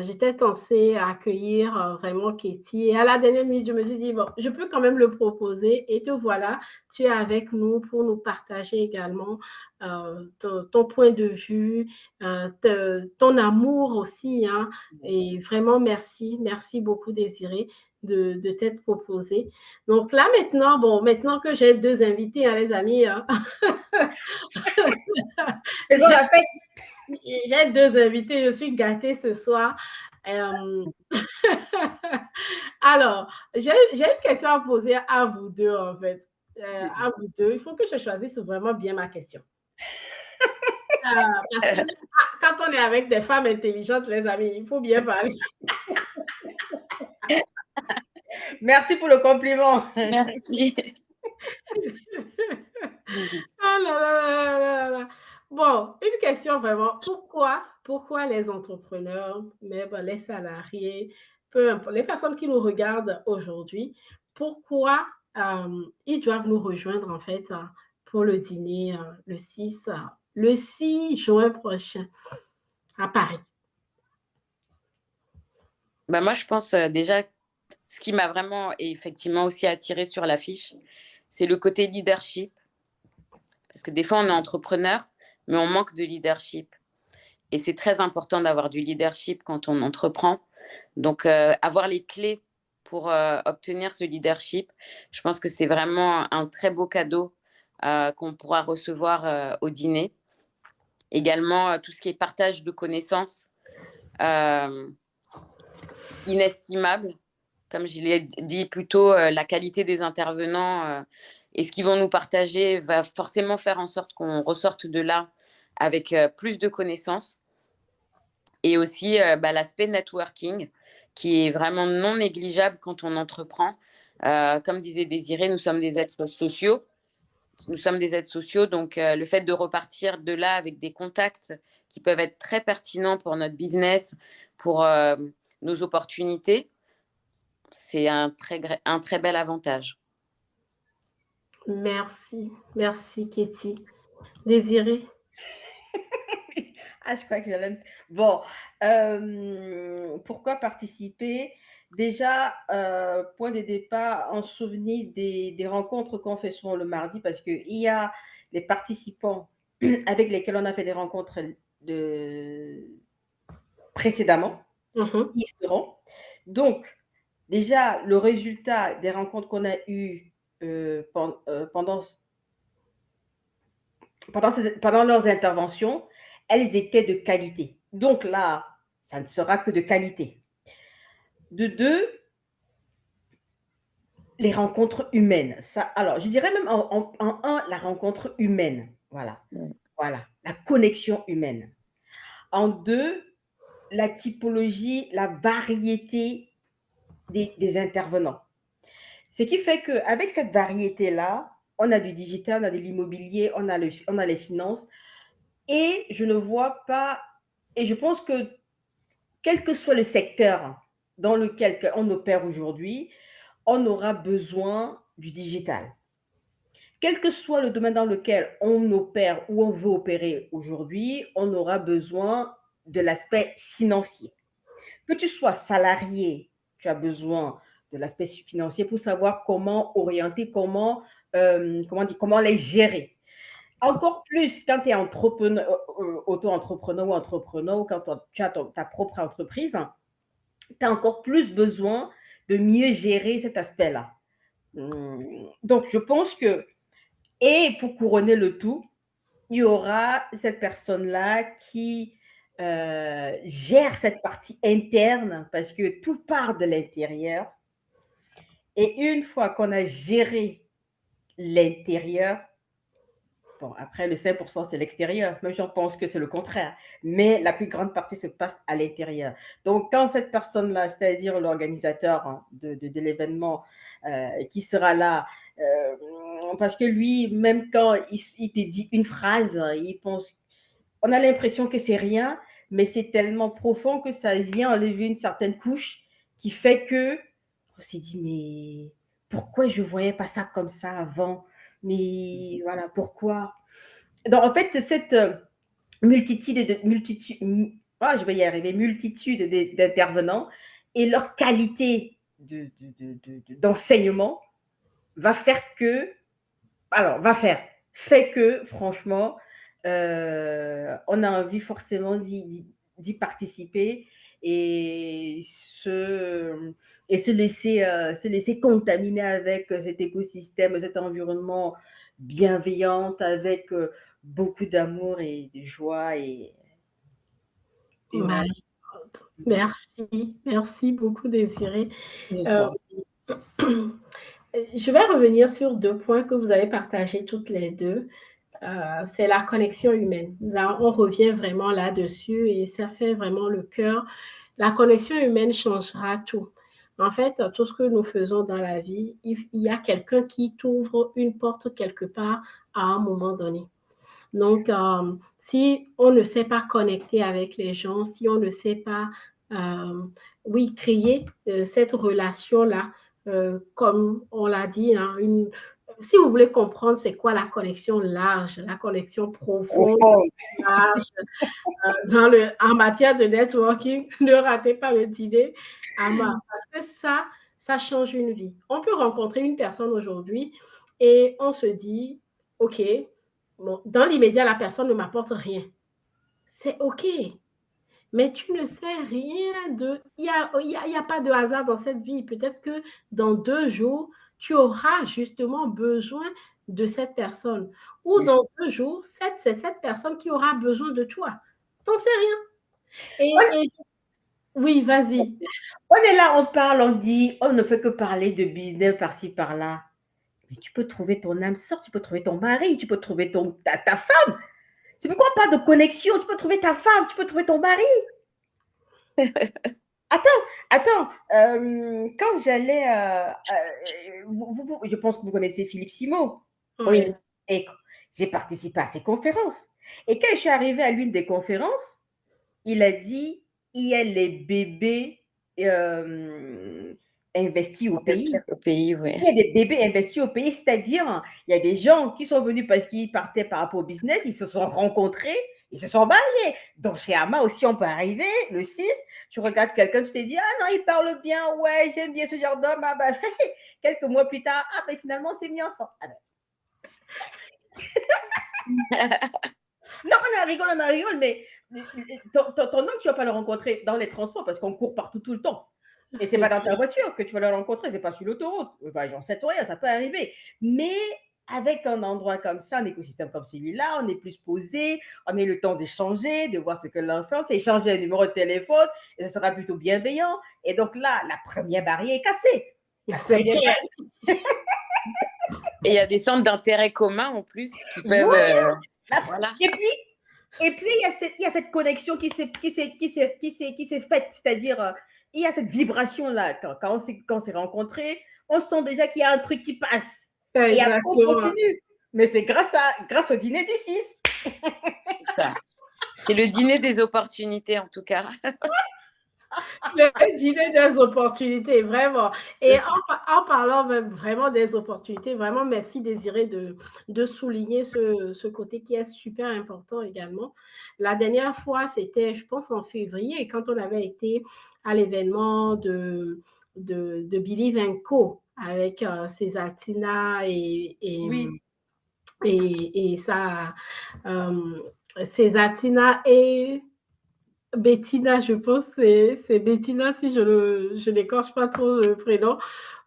J'étais censée accueillir, vraiment Katie et à la dernière minute, je me suis dit: «Bon, je peux quand même le proposer» et te voilà, tu es avec nous pour nous partager également, ton point de vue, te ton amour aussi, hein, et vraiment merci, merci beaucoup Désirée de t'être proposée. Donc là, maintenant, bon, maintenant que j'ai 2 invités, hein, les amis, Faisons j'ai la fête. j'ai 2 invités, je suis gâtée ce soir. Hem, alors, j'ai une question à poser à vous 2 en fait, à vous 2. Il faut que je choisisse vraiment bien ma question. Parce que quand on est avec des femmes intelligentes, les amis, il faut bien parler. Merci pour le compliment. Merci. Ah là là là là là là. Bon, une question vraiment. Pourquoi les entrepreneurs, même les salariés, peu importe, les personnes qui nous regardent aujourd'hui, pourquoi ils doivent nous rejoindre en fait pour le dîner le 6 juin prochain à Paris? Bah, moi, je pense déjà, ce qui m'a vraiment et effectivement aussi attiré sur l'affiche, c'est le côté leadership. Parce que des fois, on est entrepreneur, mais on manque de leadership. Et c'est très important d'avoir du leadership quand on entreprend. Donc, avoir les clés pour obtenir ce leadership, je pense que c'est vraiment un très beau cadeau qu'on pourra recevoir au dîner. Également, tout ce qui est partage de connaissances, euh, inestimable. Comme je l'ai dit plus tôt, la qualité des intervenants et ce qu'ils vont nous partager va forcément faire en sorte qu'on ressorte de là avec plus de connaissances. Et aussi l'aspect networking qui est vraiment non négligeable quand on entreprend. Comme disait Désirée, nous sommes des êtres sociaux. Nous sommes des êtres sociaux, donc le fait de repartir de là avec des contacts qui peuvent être très pertinents pour notre business, pour nos opportunités, c'est un très bel avantage. Merci, merci Katie. Désirée? Ah, je crois que j'allais. Bon, pourquoi participer? Déjà, point de départ, en souvenir des rencontres qu'on fait souvent le mardi, parce qu'il y a les participants avec lesquels on a fait des rencontres de... précédemment, Mhm, qui y seront. Donc, déjà, le résultat des rencontres qu'on a eues pendant leurs interventions, elles étaient de qualité. Donc là, ça ne sera que de qualité. De deux, les rencontres humaines. Ça, alors, je dirais même en un, la rencontre humaine. Voilà. Voilà. La connexion humaine. En deux, la typologie, la variété des intervenants. Ce qui fait qu'avec cette variété-là, on a du digital, on a de l'immobilier, on a les finances. Et je ne vois pas, et je pense que quel que soit le secteur dans lequel on opère aujourd'hui, on aura besoin du digital. Quel que soit le domaine dans lequel on opère ou on veut opérer aujourd'hui, on aura besoin de l'aspect financier. Que tu sois salarié, tu as besoin de l'aspect financier pour savoir comment orienter, comment les gérer. Encore plus quand tu es auto-entrepreneur ou entrepreneur, ou quand tu as ta propre entreprise, tu as encore plus besoin de mieux gérer cet aspect-là. Donc, je pense que, et pour couronner le tout, il y aura cette personne-là qui gère cette partie interne parce que tout part de l'intérieur. Et une fois qu'on a géré l'intérieur, bon, après, le 5%, c'est l'extérieur. Même si on pense que c'est le contraire. Mais la plus grande partie se passe à l'intérieur. Donc, quand cette personne-là, c'est-à-dire l'organisateur de l'événement qui sera là, parce que lui, même quand il te dit une phrase, il pense, on a l'impression que c'est rien, mais c'est tellement profond que ça vient enlever une certaine couche qui fait que on s'est dit, mais pourquoi je ne voyais pas ça comme ça avant? Mais voilà, pourquoi? Donc, en fait, cette je vais y arriver, multitude d'intervenants et leur qualité d'enseignement fait que, franchement, on a envie forcément d'y participer et se laisser contaminer avec cet écosystème, cet environnement bienveillant, avec beaucoup d'amour et de joie. Et voilà. Merci beaucoup Désirée. Je vais revenir sur 2 points que vous avez partagés toutes les 2. C'est la connexion humaine. Là, on revient vraiment là-dessus et ça fait vraiment le cœur. La connexion humaine changera tout. En fait, tout ce que nous faisons dans la vie, il y a quelqu'un qui t'ouvre une porte quelque part à un moment donné. Donc, si on ne sait pas connecter avec les gens, si on ne sait pas, créer cette relation-là, comme on l'a dit, hein, si vous voulez comprendre c'est quoi la connexion large, la connexion profonde, large, en matière de networking, ne ratez pas le dîner à Mars, parce que ça change une vie. On peut rencontrer une personne aujourd'hui et on se dit, OK, bon, dans l'immédiat, la personne ne m'apporte rien. C'est OK. Mais tu ne sais rien de... Il n'y a pas de hasard dans cette vie. Peut-être que dans 2 jours, tu auras justement besoin de cette personne. Ou dans 2 jours, c'est cette personne qui aura besoin de toi. Tu n'en sais rien. Oui, vas-y. On est là, on parle, on dit, on ne fait que parler de business par-ci, par-là. Mais tu peux trouver ton âme sœur, tu peux trouver ton mari, tu peux trouver ta femme. C'est pourquoi on parle de connexion. Tu peux trouver ta femme, tu peux trouver ton mari. Attends. Quand j'allais... je pense que vous connaissez Philippe Simon. Oui. Et j'ai participé à ses conférences. Et quand je suis arrivée à l'une des conférences, il a dit, il y a les bébés investis au pays. Ouais. Il y a des bébés investis au pays, c'est-à-dire, il y a des gens qui sont venus parce qu'ils partaient par rapport au business, ils se sont rencontrés, ils se sont mariés. Donc, chez Ama aussi, on peut arriver, le 6, tu regardes quelqu'un, tu te dis, ah non, il parle bien, ouais, j'aime bien ce genre d'homme. Ah ben, quelques mois plus tard, ah ben finalement, c'est mis ensemble. Ah ben. Non, on en rigole, mais ton homme, tu ne vas pas le rencontrer dans les transports parce qu'on court partout tout le temps. Et ce n'est pas dans ta voiture que tu vas le rencontrer, ce n'est pas sur l'autoroute. Enfin, j'en sais rien, ça peut arriver. Mais avec un endroit comme ça, un écosystème comme celui-là, on est plus posé, on a le temps d'échanger, de voir ce que l'on fait, échanger un numéro de téléphone, et ce sera plutôt bienveillant. Et donc là, la première barrière est cassée. Et il y a des centres d'intérêt commun en plus qui peuvent... Voilà. Et puis, Et puis, il y a cette connexion qui s'est faite, c'est-à-dire, il y a cette vibration-là. Quand on s'est rencontrés, on sent déjà qu'il y a un truc qui passe. Et après, on Exactement. continue. Mais c'est grâce au dîner du 6. C'est ça. C'est le dîner des opportunités, en tout cas. Le dîner des opportunités, vraiment. Et C'est ça. en parlant même vraiment des opportunités, vraiment merci Désiré de souligner ce côté qui est super important également. La dernière fois, c'était, je pense, en février, quand on avait été à l'événement de Believe Co avec César Tina Oui. et ça, euh, César Tina et Bettina, je pense, c'est Bettina si je n'écorche pas trop le prénom.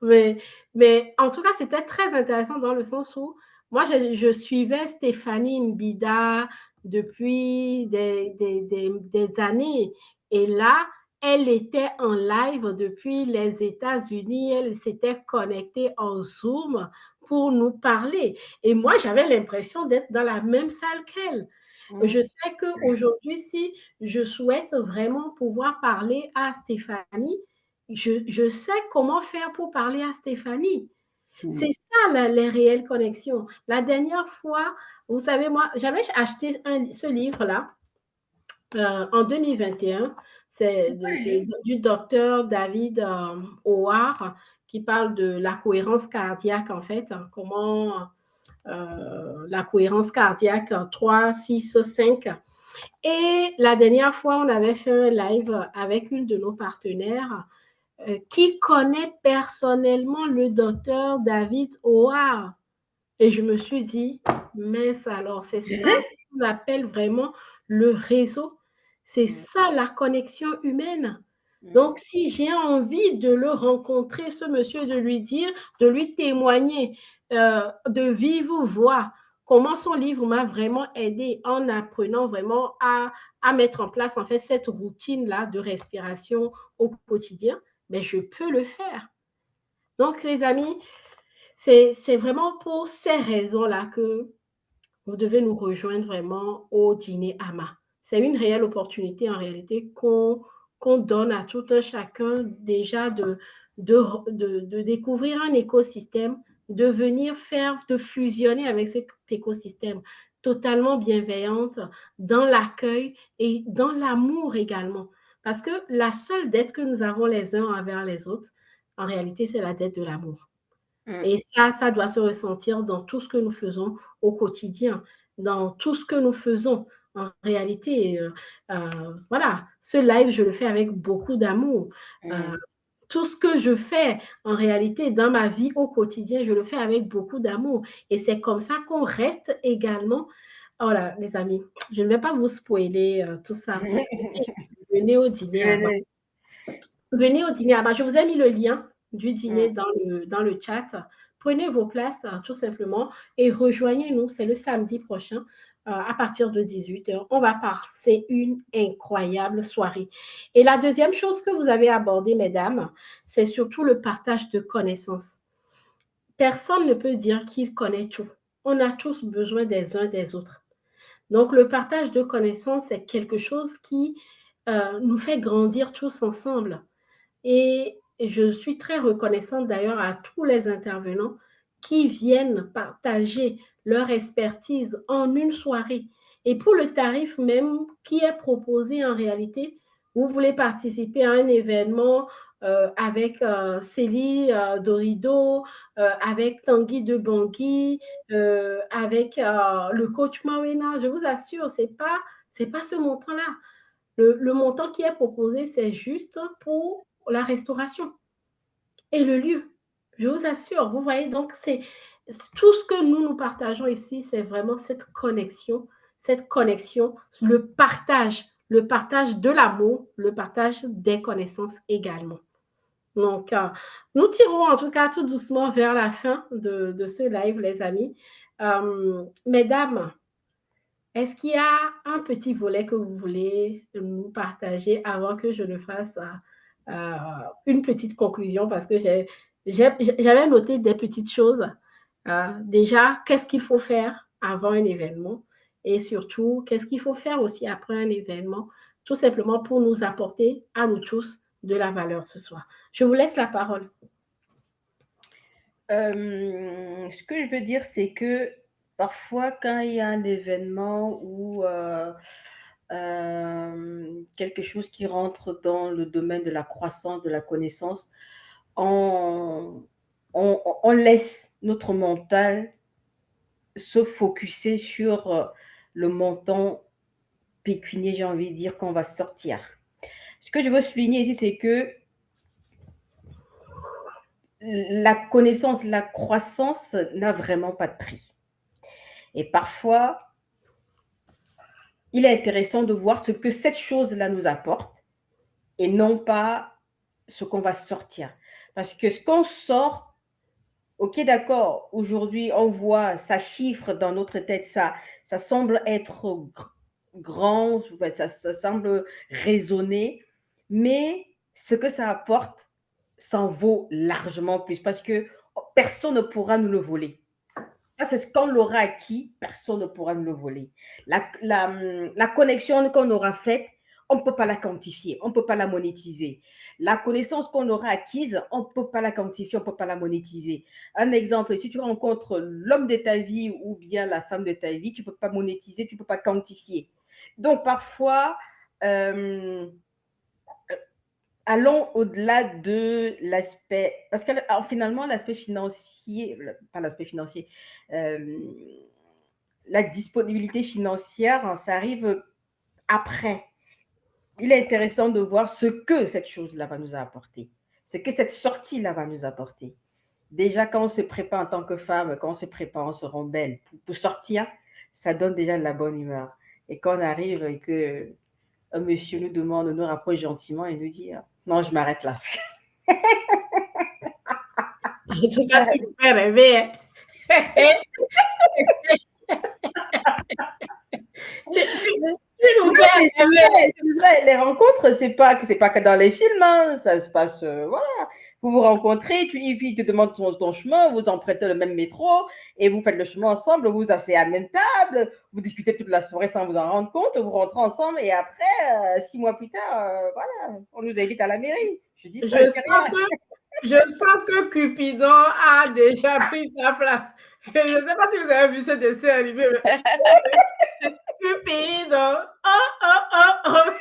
Mais, mais en tout cas, c'était très intéressant dans le sens où moi, je suivais Stéphanie Mbida depuis des années. Et là, elle était en live depuis les États-Unis. Elle s'était connectée en Zoom pour nous parler. Et moi, j'avais l'impression d'être dans la même salle qu'elle. Mmh. Je sais qu'aujourd'hui, si je souhaite vraiment pouvoir parler à Stéphanie, je sais comment faire pour parler à Stéphanie. Mm. C'est ça les réelles connexions. La dernière fois, vous savez, moi, j'avais acheté ce livre-là en 2021. C'est C'est quoi le livre? du docteur David Howard qui parle de la cohérence cardiaque, en fait, hein, comment la cohérence cardiaque 3, 6, 5. Et la dernière fois, on avait fait un live avec une de nos partenaires qui connaît personnellement le docteur David Howard. Et je me suis dit, mince alors, c'est ça qu'on appelle vraiment le réseau. C'est Mmh. ça la connexion humaine. Mmh. Donc, si j'ai envie de le rencontrer, ce monsieur, de lui dire, de lui témoigner de vive voix comment son livre m'a vraiment aidé en apprenant vraiment à mettre en place en fait cette routine-là de respiration au quotidien, mais je peux le faire. Donc, les amis, c'est vraiment pour ces raisons-là que vous devez nous rejoindre vraiment au dîner AMA. C'est une réelle opportunité en réalité qu'on donne à tout un chacun déjà de découvrir un écosystème, de venir faire, de fusionner avec cet écosystème totalement bienveillante dans l'accueil et dans l'amour également. Parce que la seule dette que nous avons les uns envers les autres, en réalité, c'est la dette de l'amour. Mmh. Et ça doit se ressentir dans tout ce que nous faisons au quotidien, dans tout ce que nous faisons. En réalité, voilà, ce live, je le fais avec beaucoup d'amour. Mmh. Euh, tout ce que je fais, en réalité, dans ma vie au quotidien, je le fais avec beaucoup d'amour. Et c'est comme ça qu'on reste également. Oh là, les amis, je ne vais pas vous spoiler tout ça. Venez au dîner à Venez. Venez au dîner. Ah bah, je vous ai mis le lien du dîner Mmh. dans le chat. Prenez vos places tout simplement et rejoignez-nous. C'est le samedi prochain à partir de 18h. On va passer une incroyable soirée. Et la deuxième chose que vous avez abordée, mesdames, c'est surtout le partage de connaissances. Personne ne peut dire qu'il connaît tout. On a tous besoin des uns des autres. Donc, le partage de connaissances, c'est quelque chose qui nous fait grandir tous ensemble. Et je suis très reconnaissante d'ailleurs à tous les intervenants qui viennent partager leur expertise en une soirée. Et pour le tarif même qui est proposé en réalité, vous voulez participer à un événement avec Célie Dorido, avec Tanguy de Bangui, avec le coach Mawena, je vous assure, c'est pas ce montant-là. Le montant qui est proposé, c'est juste pour la restauration et le lieu. Je vous assure, vous voyez, donc c'est tout ce que nous partageons ici, c'est vraiment cette connexion, le partage de l'amour, le partage des connaissances également. Donc, nous tirons en tout cas tout doucement vers la fin de ce live, les amis. Mesdames, est-ce qu'il y a un petit volet que vous voulez nous partager avant que je ne fasse une petite conclusion? Parce que j'avais noté des petites choses. Déjà, qu'est-ce qu'il faut faire avant un événement? et surtout, qu'est-ce qu'il faut faire aussi après un événement, tout simplement pour nous apporter à nous tous de la valeur ce soir. Je vous laisse la parole. Ce que je veux dire, c'est que parfois, quand il y a un événement ou quelque chose qui rentre dans le domaine de la croissance, de la connaissance, on, on laisse notre mental se focuser sur le montant pécunier, j'ai envie de dire, qu'on va sortir. Ce que je veux souligner ici, c'est que la connaissance, la croissance n'a vraiment pas de prix. Et parfois, il est intéressant de voir ce que cette chose-là nous apporte et non pas ce qu'on va sortir. Parce que ce qu'on sort, ok, d'accord, aujourd'hui, on voit, ça chiffre dans notre tête, ça semble être grand, ça semble raisonner, mais ce que ça apporte, ça en vaut largement plus parce que personne ne pourra nous le voler. Ça, c'est ce qu'on l'aura acquis, personne ne pourra nous le voler. La connexion qu'on aura faite, on ne peut pas la quantifier, on ne peut pas la monétiser. La connaissance qu'on aura acquise, on ne peut pas la quantifier, on ne peut pas la monétiser. Un exemple, si tu rencontres l'homme de ta vie ou bien la femme de ta vie, tu ne peux pas monétiser, tu ne peux pas quantifier. Donc, parfois, allons au-delà de l'aspect, parce que finalement, l'aspect financier, pas l'aspect financier, la disponibilité financière, ça arrive après. Il est intéressant de voir ce que cette chose-là va nous apporter, ce que cette sortie-là va nous apporter. Déjà, quand on se prépare en tant que femme, quand on se prépare, on se rend belle. Pour sortir, ça donne déjà de la bonne humeur. Et quand on arrive et que un monsieur nous demande de nous rapprocher gentiment et nous dit non, je m'arrête là. En tout cas, tu me fais rêver. Hein. Non, mais c'est vrai, c'est vrai. Les rencontres, c'est pas que dans les films, hein. Ça se passe, voilà. Vous vous rencontrez, une fille te demande ton chemin, vous empruntez le même métro et vous faites le chemin ensemble, vous vous asseyez à la même table, vous discutez toute la soirée sans vous en rendre compte, vous rentrez ensemble et après, 6 mois plus tard, voilà, on nous invite à la mairie. Je dis ça, je dis rien. Je sens que Cupidon a déjà pris sa place. Je ne sais pas si vous avez vu ce dessin animé. Cupidon. Oh, oh, oh, oh.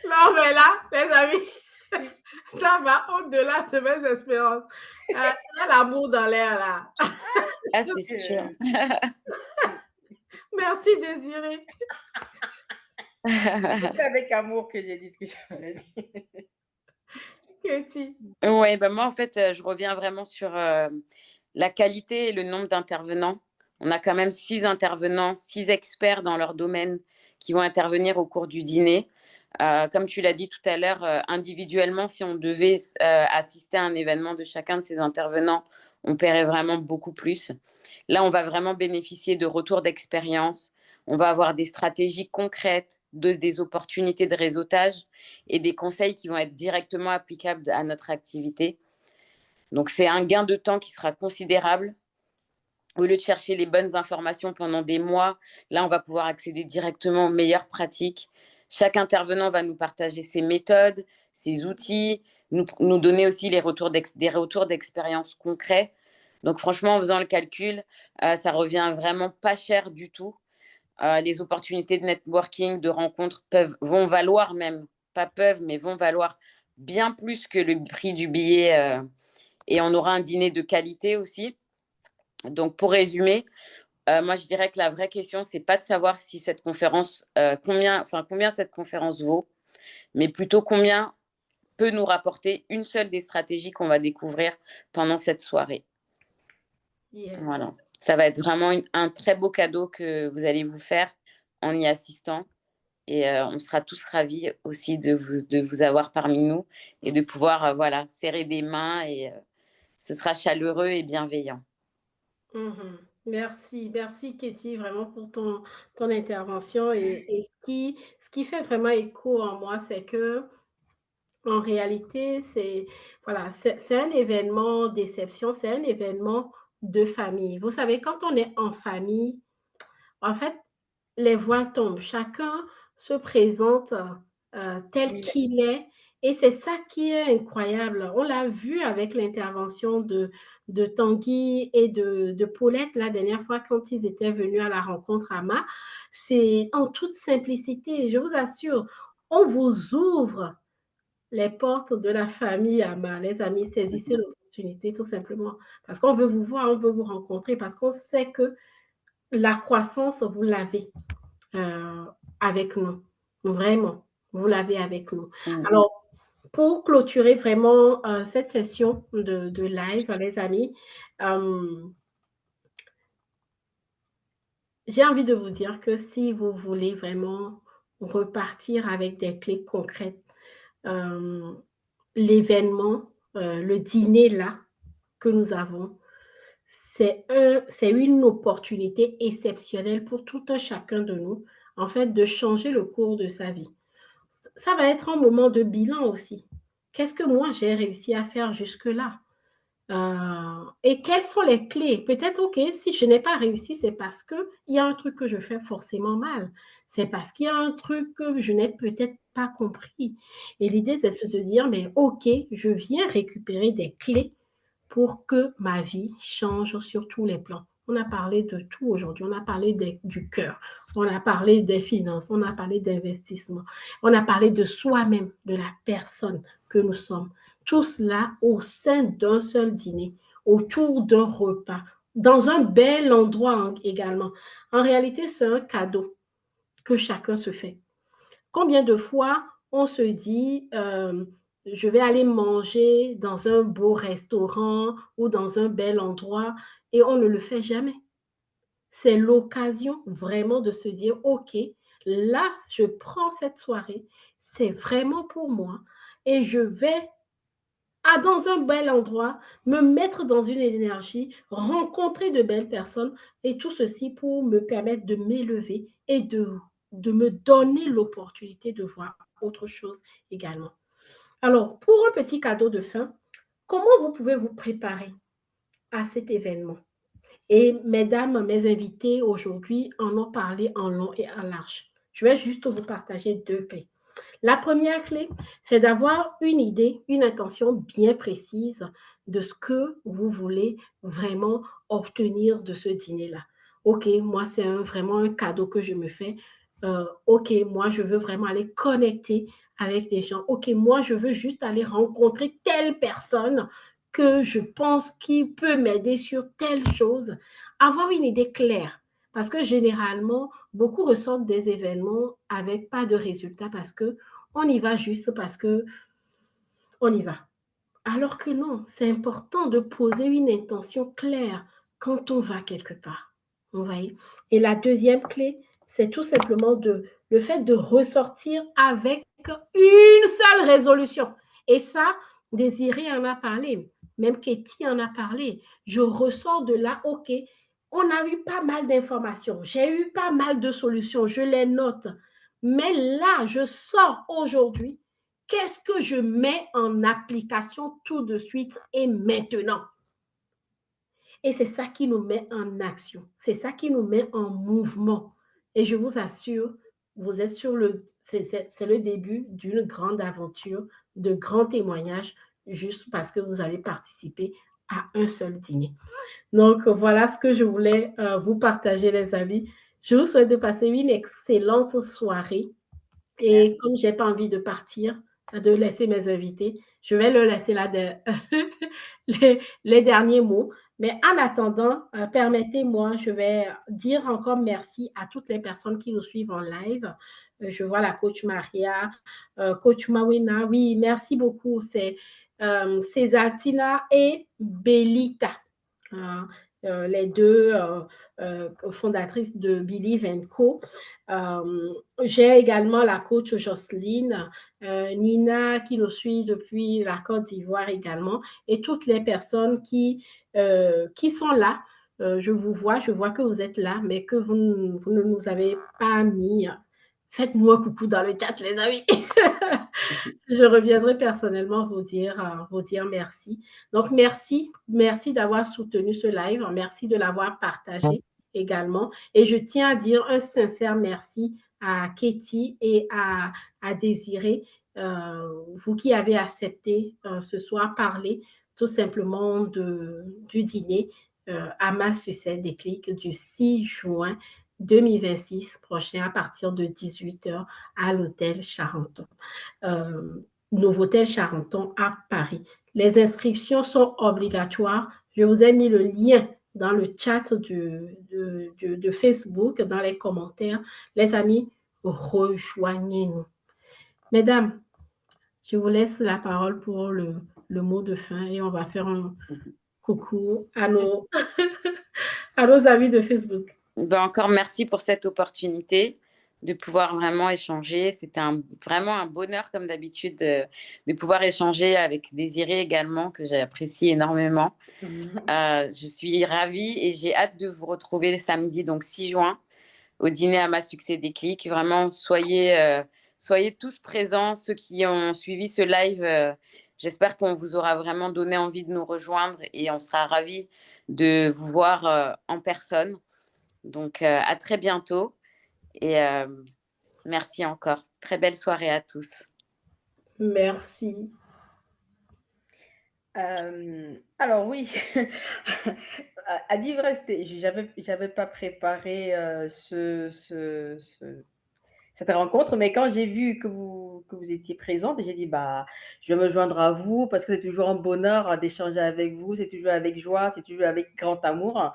Non, mais là, les amis, ça va au-delà de mes espérances. Il y a l'amour dans l'air, là. Ah, c'est sûr. Merci, Désirée. C'est avec amour que j'ai dit ce que j'avais dit. Katie. Ouais, bah moi, en fait, je reviens vraiment sur la qualité et le nombre d'intervenants. On a quand même 6 intervenants, 6 experts dans leur domaine qui vont intervenir au cours du dîner. Comme tu l'as dit tout à l'heure, individuellement, si on devait assister à un événement de chacun de ces intervenants, on paierait vraiment beaucoup plus. Là, on va vraiment bénéficier de retours d'expérience. On va avoir des stratégies concrètes, des opportunités de réseautage et des conseils qui vont être directement applicables à notre activité. Donc, c'est un gain de temps qui sera considérable. Au lieu de chercher les bonnes informations pendant des mois, là, on va pouvoir accéder directement aux meilleures pratiques. Chaque intervenant va nous partager ses méthodes, ses outils, nous donner aussi des retours d'expérience concrets. Donc, franchement, en faisant le calcul, ça revient vraiment pas cher du tout. Les opportunités de networking, de rencontres vont valoir même, pas peuvent, mais vont valoir bien plus que le prix du billet. Et on aura un dîner de qualité aussi. Donc, pour résumer, moi, je dirais que la vraie question, c'est pas de savoir si cette conférence, combien cette conférence vaut, mais plutôt combien peut nous rapporter une seule des stratégies qu'on va découvrir pendant cette soirée. Yes. Voilà. Ça va être vraiment un très beau cadeau que vous allez vous faire en y assistant. Et on sera tous ravis aussi de vous avoir parmi nous et de pouvoir voilà, serrer des mains et ce sera chaleureux et bienveillant. Merci, merci Katie, vraiment pour ton intervention. Et ce qui fait vraiment écho en moi, c'est que en réalité, c'est voilà, c'est un événement déception, c'est un événement de famille. Vous savez, quand on est en famille, en fait, les voiles tombent. Chacun se présente tel Oui, qu'il est. Et c'est ça qui est incroyable. On l'a vu avec l'intervention de Tanguy et de Paulette la dernière fois quand ils étaient venus à la rencontre AMA. C'est en toute simplicité, je vous assure, on vous ouvre les portes de la famille AMA. Les amis, saisissez l'opportunité tout simplement. Parce qu'on veut vous voir, on veut vous rencontrer, parce qu'on sait que la croissance, vous l'avez euh, avec nous. Vraiment, vous l'avez avec nous. Mhm. Alors, pour clôturer vraiment cette session de live, les amis, euh, j'ai envie de vous dire que si vous voulez vraiment repartir avec des clés concrètes, euh, l'événement, le dîner là que nous avons, c'est une opportunité exceptionnelle pour tout un chacun de nous, en fait, de changer le cours de sa vie. Ça va être un moment de bilan aussi. Qu'est-ce que moi j'ai réussi à faire jusque-là? Et quelles sont les clés? Peut-être, OK, si je n'ai pas réussi, c'est parce qu'il y a un truc que je fais forcément mal. C'est parce qu'il y a un truc que je n'ai peut-être pas compris. Et l'idée, c'est de se dire, mais OK, je viens récupérer des clés pour que ma vie change sur tous les plans. On a parlé de tout aujourd'hui. On a parlé du cœur, on a parlé des finances, on a parlé d'investissement, on a parlé de soi-même, de la personne que nous sommes. Tout cela au sein d'un seul dîner, autour d'un repas, dans un bel endroit également. En réalité, c'est un cadeau que chacun se fait. Combien de fois on se dit, je vais aller manger dans un beau restaurant ou dans un bel endroit et on ne le fait jamais. C'est l'occasion vraiment de se dire, OK, là, je prends cette soirée, c'est vraiment pour moi et je vais dans un bel endroit, me mettre dans une énergie, rencontrer de belles personnes et tout ceci pour me permettre de m'élever et de me donner l'opportunité de voir autre chose également. Alors, pour un petit cadeau de fin, comment vous pouvez vous préparer à cet événement? Et mesdames, mes invités aujourd'hui en ont parlé en long et en large. Je vais juste vous partager deux clés. La première clé, c'est d'avoir une idée, une intention bien précise de ce que vous voulez vraiment obtenir de ce dîner-là. OK, moi, c'est vraiment un cadeau que je me fais. OK, moi, je veux vraiment aller connecter avec des gens. OK, moi, je veux juste aller rencontrer telle personne que je pense qui peut m'aider sur telle chose. Avoir une idée claire. Parce que généralement, beaucoup ressortent des événements avec pas de résultats parce que on y va juste parce que on y va. Alors que non, c'est important de poser une intention claire quand on va quelque part. Vous voyez? Et la deuxième clé, c'est tout simplement le fait de ressortir avec une seule résolution. Et ça, Désiré en a parlé, même Katie en a parlé. Je ressors de là, OK, on a eu pas mal d'informations, j'ai eu pas mal de solutions, je les note. Mais là, je sors aujourd'hui. Qu'est-ce que je mets en application tout de suite et maintenant? Et c'est ça qui nous met en action. C'est ça qui nous met en mouvement. Et je vous assure, vous êtes sur c'est le début d'une grande aventure, de grands témoignages, juste parce que vous avez participé à un seul dîner. Donc, voilà ce que je voulais vous partager, les amis. Je vous souhaite de passer une excellente soirée. Et Merci. comme je n'ai pas envie de partir, de laisser mes invités, je vais leur laisser là les derniers mots. Mais en attendant, permettez-moi, je vais dire encore merci à toutes les personnes qui nous suivent en live. Je vois la coach Maria, coach Mawina. Oui, merci beaucoup. C'est Césartina et Belita. Les deux fondatrices de Believe Co. J'ai également la coach Jocelyne, Nina qui nous suit depuis la Côte d'Ivoire également, et toutes les personnes qui sont là. Je vois que vous êtes là, mais que vous ne nous avez pas mis. Faites-nous un coucou dans le chat, les amis. Je reviendrai personnellement vous dire merci. Donc merci d'avoir soutenu ce live. Merci de l'avoir partagé également et je tiens à dire un sincère merci à Katie et à Désiré, vous qui avez accepté, ce soir parler tout simplement du dîner, Ama Succès Déclic du 6 juin 2026 prochain à partir de 18h à l'hôtel Charenton. Novotel Charenton à Paris. Les inscriptions sont obligatoires. Je vous ai mis le lien dans le chat de Facebook, dans les commentaires. Les amis, rejoignez-nous. Mesdames, je vous laisse la parole pour le mot de fin et on va faire un coucou à à nos amis de Facebook. Ben encore merci pour cette opportunité de pouvoir vraiment échanger. C'était vraiment un bonheur, comme d'habitude, de pouvoir échanger avec Désiré également, que j'apprécie énormément. Je suis ravie et j'ai hâte de vous retrouver le samedi, donc 6 juin, au dîner Ama Succès Déclic. Vraiment, soyez tous présents, ceux qui ont suivi ce live. J'espère qu'on vous aura vraiment donné envie de nous rejoindre et on sera ravis de vous voir en personne. Donc, à très bientôt et merci encore. Très belle soirée à tous. Merci. Alors oui, à dire vrai, j'avais pas préparé cette rencontre, mais quand j'ai vu que vous étiez présente, j'ai dit bah je vais me joindre à vous parce que c'est toujours un bonheur d'échanger avec vous, c'est toujours avec joie, c'est toujours avec grand amour.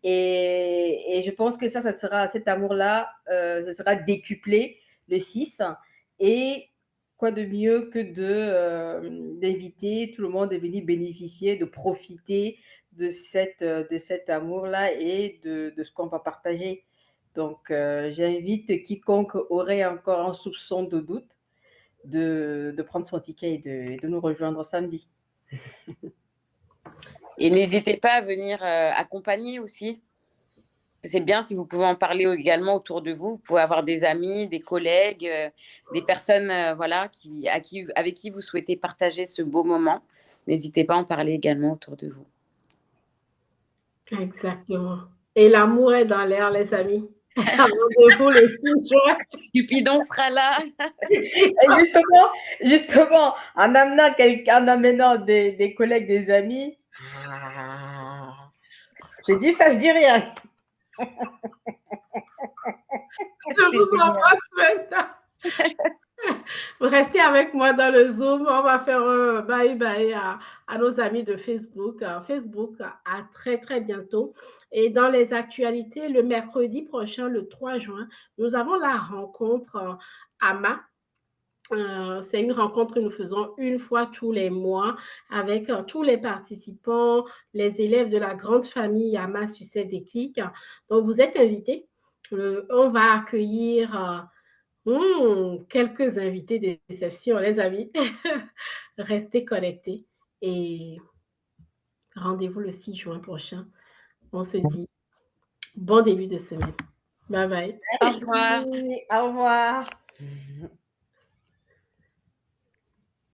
Et je pense que ça sera cet amour-là, ça sera décuplé le 6. Et quoi de mieux que d'inviter tout le monde à venir bénéficier, de profiter de cet amour-là et de ce qu'on va partager. Donc, j'invite quiconque aurait encore un soupçon de doute de prendre son ticket et de nous rejoindre samedi. Et n'hésitez pas à venir accompagner aussi. C'est bien si vous pouvez en parler également autour de vous. Vous pouvez avoir des amis, des collègues, des personnes voilà, avec qui vous souhaitez partager ce beau moment. N'hésitez pas à en parler également autour de vous. Exactement. Et l'amour est dans l'air, les amis. Rendez-vous le 6 juin. Cupidon sera là. Et justement, en amenant des collègues, des amis, je dis ça, je dis rien. Je vous embrasse maintenant. Vous restez avec moi dans le Zoom. On va faire un bye-bye à nos amis de Facebook. Facebook, à très, très bientôt. Et dans les actualités, le mercredi prochain, le 3 juin, nous avons la rencontre AMA. C'est une rencontre que nous faisons une fois tous les mois avec tous les participants, les élèves de la grande famille AMA Succès Déclic. Donc, vous êtes invités. On va accueillir quelques invités d'exception, les amis. Restez connectés et rendez-vous le 6 juin prochain. On se dit bon début de semaine. Bye bye. Au revoir. Merci, au revoir.